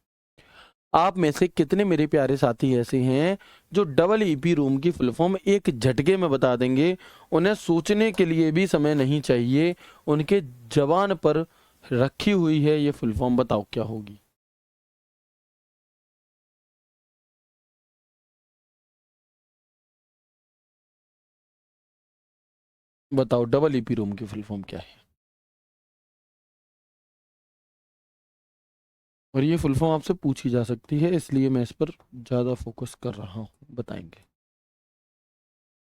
आप में से कितने मेरे प्यारे साथी ऐसे हैं जो डबल ईपी रोम की फुल फॉर्म एक झटके में बता देंगे? उन्हें सोचने के लिए भी समय नहीं चाहिए, उनके जबान पर रखी हुई है ये फुल फॉर्म। बताओ क्या होगी? बताओ डबल ईपी रोम की फुल फॉर्म क्या है? और ये फुल फॉर्म आपसे पूछी जा सकती है, इसलिए मैं इस पर ज़्यादा फोकस कर रहा हूँ। बताएंगे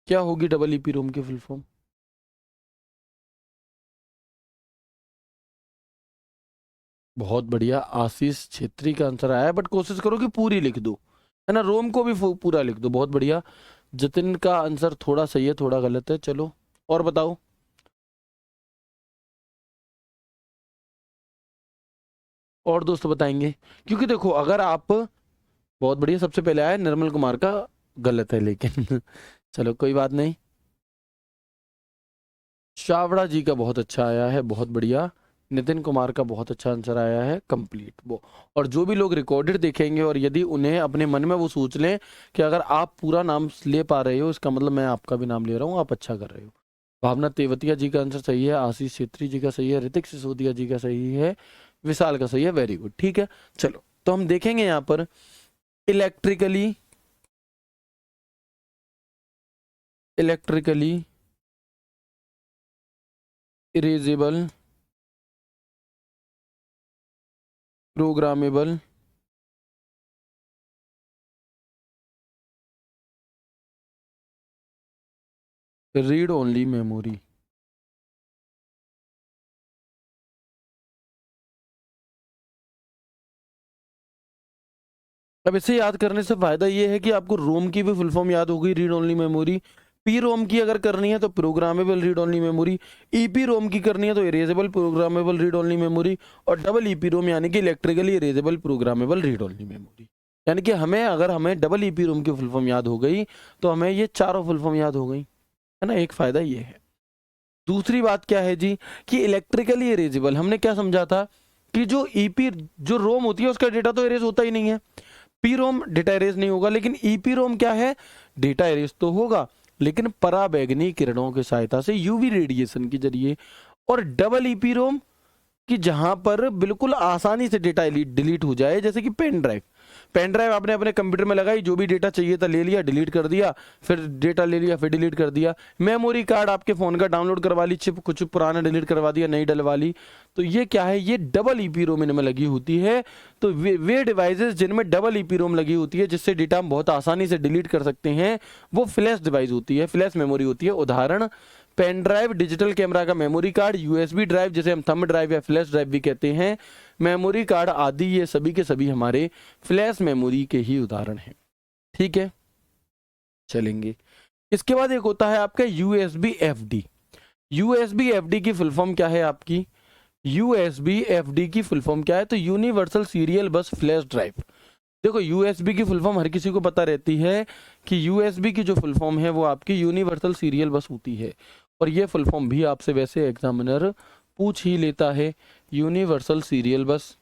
क्या होगी डबल ईपी रोम की फुल फॉर्म? बहुत बढ़िया, आशीष छेत्री का आंसर आया है, बट कोशिश करो कि पूरी लिख दो, है ना। रोम को भी पूरा लिख दो। बहुत बढ़िया। जतिन का आंसर थोड़ा सही है थोड़ा गलत है। चलो और बताओ। और दोस्त बताएंगे, क्योंकि देखो अगर आप, बहुत बढ़िया, सबसे पहले आया निर्मल कुमार का, गलत है लेकिन चलो कोई बात नहीं। चावड़ा जी का बहुत अच्छा आया है, बहुत बढ़िया। नितिन कुमार का बहुत अच्छा आंसर आया है, कंप्लीट वो। और जो भी लोग रिकॉर्डेड देखेंगे और यदि उन्हें अपने मन में वो सोच लें कि अगर आप पूरा नाम ले पा रहे हो, इसका मतलब मैं आपका भी नाम ले रहा हूँ, आप अच्छा कर रहे हो। भावना तेवतिया जी का आंसर सही है, आशीष छेत्री जी का सही है, ऋतिक सिसोदिया जी का सही है, विशाल का सही है, वेरी गुड। ठीक है, चलो तो हम देखेंगे यहाँ पर electrically erasable programmable read only memory. अब इसे याद करने से फायदा ये है कि आपको रोम की भी फुल फॉर्म याद होगी, read only memory. P ROM की अगर करनी है तो programmable read only memory. EP ROM की करनी है तो erasable programmable read only memory. और डबल ईपी रोम यानी कि electrically erasable programmable read only memory. यानी कि अगर हमें डबल ईपी रोम की फुल फॉर्म याद हो गई तो हमें ये चारों फुल फॉर्म याद हो गई, है ना। एक फायदा ये है। दूसरी बात क्या है जी, कि इलेक्ट्रिकली इरेजेबल हमने क्या समझा था कि जो ईपी जो रोम होती है उसका डेटा तो इरेज होता ही नहीं है। पी रोम डेटा इरेज नहीं होगा, लेकिन ईपी रोम क्या है, डेटा इरेज तो होगा लेकिन पराबैंगनी किरणों की सहायता से, यूवी रेडिएशन के जरिए। और डबल ईपी रोम कि जहां पर बिल्कुल आसानी से डेटा डिलीट हो जाए, जैसे कि पेन ड्राइव आपने अपने कंप्यूटर में लगाई, जो भी डेटा चाहिए था ले लिया, डिलीट कर दिया, फिर डेटा ले लिया, फिर डिलीट कर दिया। मेमोरी कार्ड आपके फ़ोन का डाउनलोड करवा ली, चिप कुछ पुराना डिलीट करवा दिया, नई डलवा ली। तो ये क्या है, ये डबल ईपी रोम इनमें लगी होती है। तो वे डिवाइसेस जिनमें डबल ईपी रोम लगी होती है, जिससे डेटा हम बहुत आसानी से डिलीट कर सकते हैं, वो फ्लैश डिवाइस होती है, फ्लैश मेमोरी होती है। उदाहरण, पेन ड्राइव, डिजिटल कैमरा का मेमोरी कार्ड, यूएसबी ड्राइव जिसे हम थंब ड्राइव या फ्लैश ड्राइव भी कहते हैं, मेमोरी कार्ड आदि, ये सभी के सभी हमारे फ्लैश मेमोरी के ही उदाहरण हैं। ठीक है, चलेंगे। इसके बाद एक होता है आपका यूएसबी एफडी। यूएसबी एफडी की फुल फॉर्म क्या है आपकी, यूएसबी एफडी की फुल फॉर्म क्या है, तो यूनिवर्सल सीरियल बस फ्लैश ड्राइव। देखो यूएसबी की फुल फॉर्म हर किसी को पता रहती है कि यूएसबी की जो फुल फॉर्म है वो आपकी यूनिवर्सल सीरियल बस होती है। और ये फुल फॉर्म भी आपसे वैसे एग्जामिनर पूछ ही लेता है, यूनिवर्सल सीरियल बस,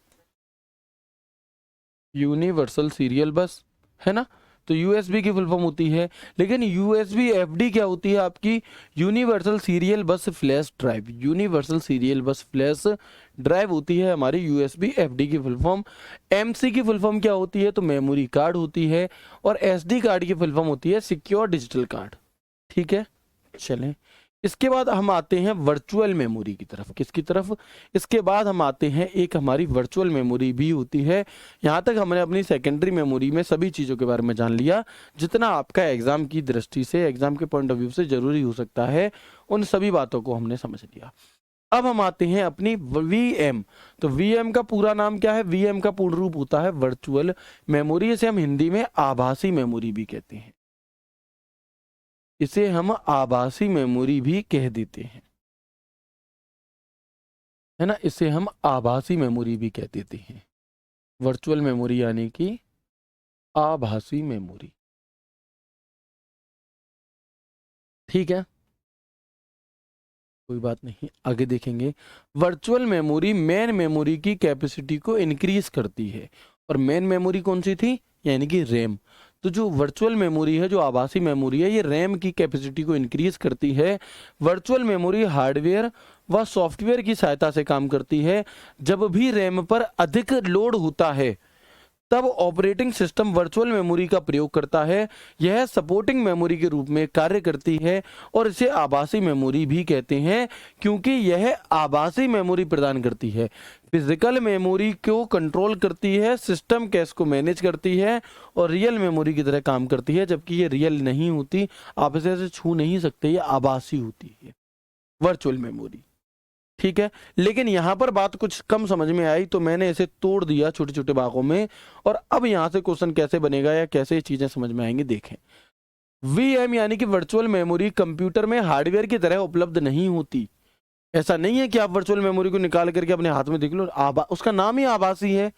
यूनिवर्सल सीरियल बस, है ना। तो यूएसबी की फुल फॉर्म होती है। लेकिन यूएसबी एफडी क्या होती है आपकी, यूनिवर्सल सीरियल बस फ्लैश ड्राइव। यूनिवर्सल सीरियल बस फ्लैश ड्राइव होती है हमारी यूएसबी एफडी की फुल फॉर्म। एमसी की फुल फॉर्म क्या होती है, तो मेमोरी कार्ड होती है। और एसडी कार्ड की फुल फॉर्म होती है सिक्योर डिजिटल कार्ड। ठीक है, चलें। इसके बाद हम आते हैं वर्चुअल मेमोरी की तरफ। किसकी तरफ, इसके बाद हम आते हैं, एक हमारी वर्चुअल मेमोरी भी होती है। यहाँ तक हमने अपनी सेकेंडरी मेमोरी में सभी चीज़ों के बारे में जान लिया, जितना आपका एग्जाम की दृष्टि से, एग्जाम के पॉइंट ऑफ व्यू से जरूरी हो सकता है, उन सभी बातों को हमने समझ लिया। अब हम आते हैं अपनी वीएम। तो वीएम का पूरा नाम क्या है, वीएम का पूर्ण रूप होता है वर्चुअल मेमोरी। इसे हम हिंदी में आभासी मेमोरी भी कहते हैं, इसे हम आभासी मेमोरी भी कह देते हैं, है ना। इसे हम आभासी मेमोरी भी कह देते हैं, वर्चुअल मेमोरी यानी कि आभासी मेमोरी। ठीक है, कोई बात नहीं, आगे देखेंगे। वर्चुअल मेमोरी मेन मेमोरी की कैपेसिटी को इंक्रीज करती है। और मेन मेमोरी कौन सी थी, यानी कि रैम। तो जो वर्चुअल मेमोरी है, जो आभासी मेमोरी है, ये रैम की कैपेसिटी को इंक्रीज करती है। वर्चुअल मेमोरी हार्डवेयर व सॉफ्टवेयर की सहायता से काम करती है। जब भी रैम पर अधिक लोड होता है तब ऑपरेटिंग सिस्टम वर्चुअल मेमोरी का प्रयोग करता है। यह सपोर्टिंग मेमोरी के रूप में कार्य करती है और इसे आभासी मेमोरी भी कहते हैं, क्योंकि यह आभासी मेमोरी प्रदान करती है। फिजिकल मेमोरी को कंट्रोल करती है, सिस्टम कैश को मैनेज करती है और रियल मेमोरी की तरह काम करती है, जबकि ये रियल नहीं होती, आप इसे ऐसे छू नहीं सकते, ये आभासी होती है वर्चुअल मेमोरी। ठीक है, लेकिन यहां पर बात कुछ कम समझ में आई तो मैंने इसे तोड़ दिया छोटे छोटे भागों में। और अब यहां से क्वेश्चन कैसे बनेगा या कैसे चीजें समझ में आएंगी, देखें। वीएम यानी कि वर्चुअल मेमोरी कंप्यूटर में हार्डवेयर की तरह उपलब्ध नहीं होती। ऐसा नहीं है कि आप वर्चुअल मेमोरी को निकाल करके अपने हाथ में देख लो, उसका नाम ही आभासी है,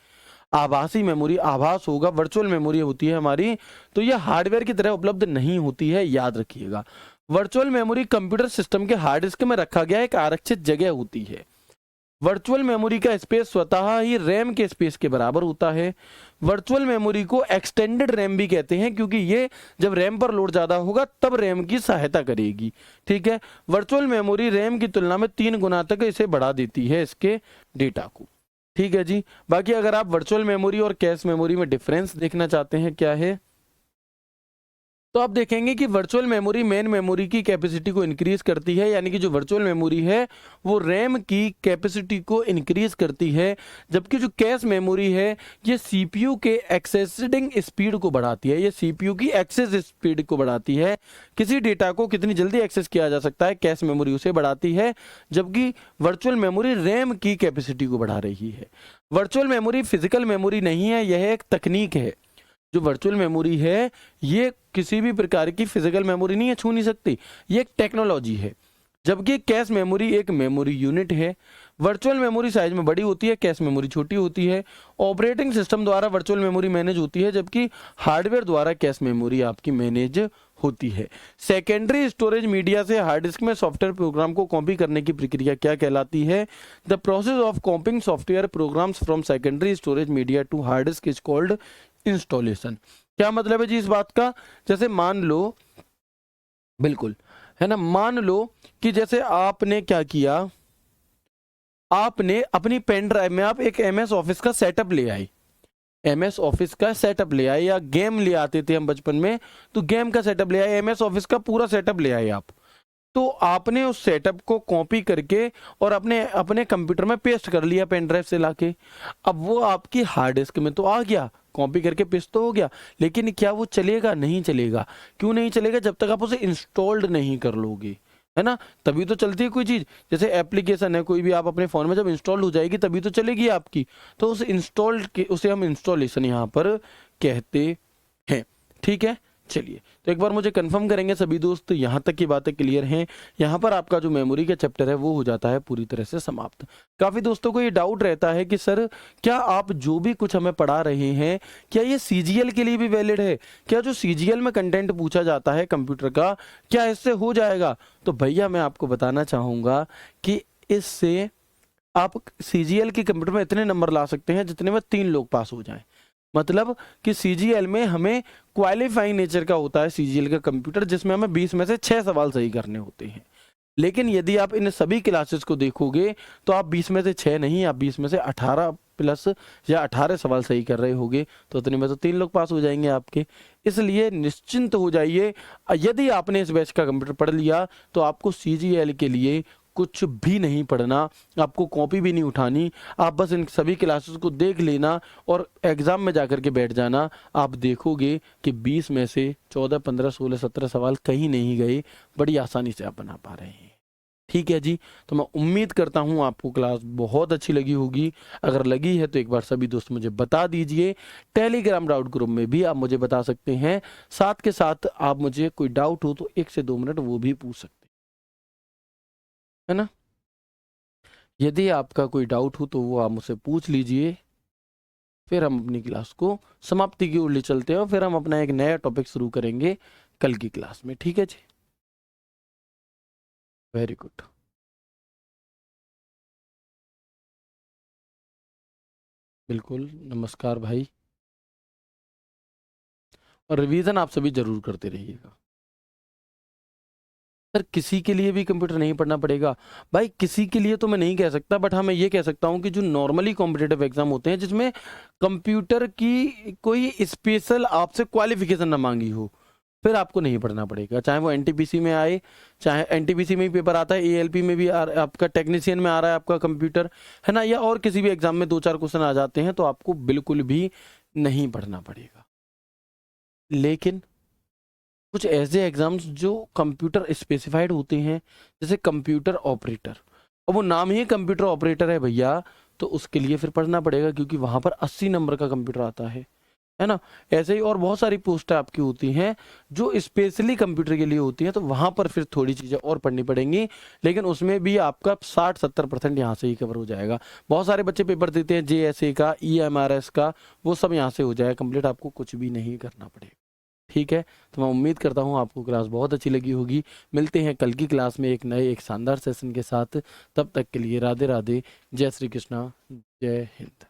आभासी मेमोरी, आभास होगा, वर्चुअल मेमोरी होती है हमारी, तो ये हार्डवेयर की तरह उपलब्ध नहीं होती है, याद रखिएगा। वर्चुअल मेमोरी कंप्यूटर सिस्टम के हार्ड डिस्क में रखा गया एक आरक्षित जगह होती है। वर्चुअल मेमोरी का स्पेस स्वतः ही रैम के स्पेस के बराबर होता है। वर्चुअल मेमोरी को एक्सटेंडेड रैम भी कहते हैं, क्योंकि ये जब रैम पर लोड ज़्यादा होगा तब रैम की सहायता करेगी। ठीक है, वर्चुअल मेमोरी रैम की तुलना में 3 गुना तक इसे बढ़ा देती है, इसके डेटा को। ठीक है जी। बाकी अगर आप वर्चुअल मेमोरी और कैश मेमोरी में डिफरेंस देखना चाहते हैं क्या है, तो आप देखेंगे कि वर्चुअल मेमोरी मेन मेमोरी की कैपेसिटी को इंक्रीज करती है, यानी कि जो वर्चुअल मेमोरी है वो रैम की कैपेसिटी को इंक्रीज करती है, जबकि जो कैश मेमोरी है ये सीपीयू के एक्सेसिंग स्पीड को बढ़ाती है, ये सीपीयू की एक्सेस स्पीड को बढ़ाती है। किसी डेटा को कितनी जल्दी एक्सेस किया जा सकता है, कैश मेमोरी उसे बढ़ाती है, जबकि वर्चुअल मेमोरी रैम की कैपेसिटी को बढ़ा रही है। वर्चुअल मेमोरी फिजिकल मेमोरी नहीं है, यह एक तकनीक है। जो वर्चुअल मेमोरी है ये किसी भी प्रकार की फिजिकल मेमोरी नहीं है, छू नहीं सकती, ये एक टेक्नोलॉजी है। जबकि कैश मेमोरी एक मेमोरी यूनिट है। वर्चुअल मेमोरी साइज में बड़ी होती है, कैश मेमोरी छोटी होती है। ऑपरेटिंग सिस्टम द्वारा वर्चुअल मेमोरी मैनेज होती है, जबकि हार्डवेयर द्वारा कैश मेमोरी आपकी मैनेज होती है। सेकेंडरी स्टोरेज मीडिया से हार्ड डिस्क में सॉफ्टवेयर प्रोग्राम को कॉपी करने की प्रक्रिया क्या कहलाती है? The process of copying software programs from secondary storage media to hard disk is called installation. क्या मतलब है जी इस बात का? जैसे मान लो, बिल्कुल है ना, मान लो कि जैसे आपने क्या किया, आपने अपनी पेन ड्राइव में आप एक एमएस ऑफिस का सेटअप ले आए, एमएस ऑफिस का सेटअप ले आए, या गेम ले आते थे हम बचपन में, तो गेम का सेटअप ले आए, एमएस ऑफिस का पूरा सेटअप ले आए आप। तो आपने उस सेटअप को कॉपी करके और अपने अपने कंप्यूटर में पेस्ट कर लिया पेन ड्राइव से लाके। अब वो आपकी हार्ड डिस्क में तो आ गया, कॉपी करके पेस्ट तो हो गया, लेकिन क्या वो चलेगा? नहीं चलेगा। क्यों नहीं चलेगा? जब तक आप उसे इंस्टॉल्ड नहीं कर लोगे, है ना, तभी तो चलती है कोई चीज़। जैसे एप्लीकेशन है कोई भी, आप अपने फ़ोन में जब इंस्टॉल हो जाएगी तभी तो चलेगी आपकी। तो उस इंस्टॉल्ड के उसे हम इंस्टॉलेशन यहाँ पर कहते हैं। ठीक है, चलिए तो एक बार मुझे कंफर्म करेंगे सभी दोस्त, यहाँ तक की बातें क्लियर हैं? यहाँ पर आपका जो मेमोरी का चैप्टर है वो हो जाता है पूरी तरह से समाप्त। काफ़ी दोस्तों को ये डाउट रहता है कि सर क्या आप जो भी कुछ हमें पढ़ा रहे हैं क्या ये सीजीएल के लिए भी वैलिड है? क्या जो सीजीएल में कंटेंट पूछा जाता है कंप्यूटर का, क्या इससे हो जाएगा? तो भैया मैं आपको बताना चाहूँगा कि इससे आप सीजीएल के कंप्यूटर में इतने नंबर ला सकते हैं जितने में 3 लोग पास हो जाएं। मतलब कि सीजीएल में हमें क्वालिफाइंग नेचर का होता है सीजीएल का कंप्यूटर, जिसमें हमें 20 में से 6 सवाल सही करने होते हैं। लेकिन यदि आप इन सभी क्लासेस को देखोगे तो आप 20 में से 6 नहीं, आप 20 में से 18 प्लस या 18 सवाल सही कर रहे होगे, तो उतने में तो 3 लोग पास हो जाएंगे आपके। इसलिए निश्चिंत हो जाइए, यदि आपने इस बैच का कंप्यूटर पढ़ लिया तो आपको सीजीएल के लिए कुछ भी नहीं पढ़ना, आपको कॉपी भी नहीं उठानी, आप बस इन सभी क्लासेस को देख लेना और एग्ज़ाम में जाकर के बैठ जाना। आप देखोगे कि 20 में से 14, 15, 16, 17 सवाल कहीं नहीं गए, बड़ी आसानी से आप बना पा रहे हैं। ठीक है जी, तो मैं उम्मीद करता हूँ आपको क्लास बहुत अच्छी लगी होगी। अगर लगी है तो एक बार सभी दोस्त मुझे बता दीजिए। टेलीग्राम डाउट ग्रुप में भी आप मुझे बता सकते हैं, साथ के साथ आप मुझे कोई डाउट हो तो 1 से 2 मिनट वो भी पूछ सकते हैं, है ना। यदि आपका कोई डाउट हो तो वो आप मुझसे पूछ लीजिए, फिर हम अपनी क्लास को समाप्ति की ओर ले चलते हैं और फिर हम अपना एक नया टॉपिक शुरू करेंगे कल की क्लास में। ठीक है जी, वेरी गुड। बिल्कुल, नमस्कार भाई। और रिवीजन आप सभी जरूर करते रहिएगा। सर किसी के लिए भी कंप्यूटर नहीं पढ़ना पड़ेगा? भाई किसी के लिए तो मैं नहीं कह सकता, बट हाँ मैं ये कह सकता हूँ कि जो नॉर्मली कॉम्पिटिटिव एग्जाम होते हैं जिसमें कंप्यूटर की कोई स्पेशल आपसे क्वालिफिकेशन ना मांगी हो, फिर आपको नहीं पढ़ना पड़ेगा। चाहे वो एनटीपीसी में आए, चाहे एनटीपीसी में ही पेपर आता है, एएलपी में भी आपका टेक्नीशियन में आ रहा है आपका कंप्यूटर, है ना, या और किसी भी एग्जाम में 2-4 क्वेश्चन आ जाते हैं, तो आपको बिल्कुल भी नहीं पढ़ना पड़ेगा। लेकिन कुछ ऐसे एग्जाम्स जो कंप्यूटर स्पेसिफाइड होते हैं, जैसे कंप्यूटर ऑपरेटर, और वो नाम ही कंप्यूटर ऑपरेटर है भैया, तो उसके लिए फिर पढ़ना पड़ेगा, क्योंकि वहाँ पर 80 नंबर का कंप्यूटर आता है। है ना। ऐसे ही और बहुत सारी पोस्टें आपकी होती हैं जो स्पेशली कंप्यूटर के लिए होती हैं, तो वहाँ पर फिर थोड़ी चीज़ें और पढ़नी पड़ेंगी, लेकिन उसमें भी आपका 60-70% यहाँ से ही कवर हो जाएगा। बहुत सारे बच्चे पेपर देते हैं JSA का, EMRS का, वो सब यहाँ से हो जाएगा कंप्लीट, आपको कुछ भी नहीं करना पड़ेगा। ठीक है, तो मैं उम्मीद करता हूँ आपको क्लास बहुत अच्छी लगी होगी। मिलते हैं कल की क्लास में एक नए एक शानदार सेशन के साथ। तब तक के लिए राधे राधे, जय श्री कृष्णा, जय हिंद।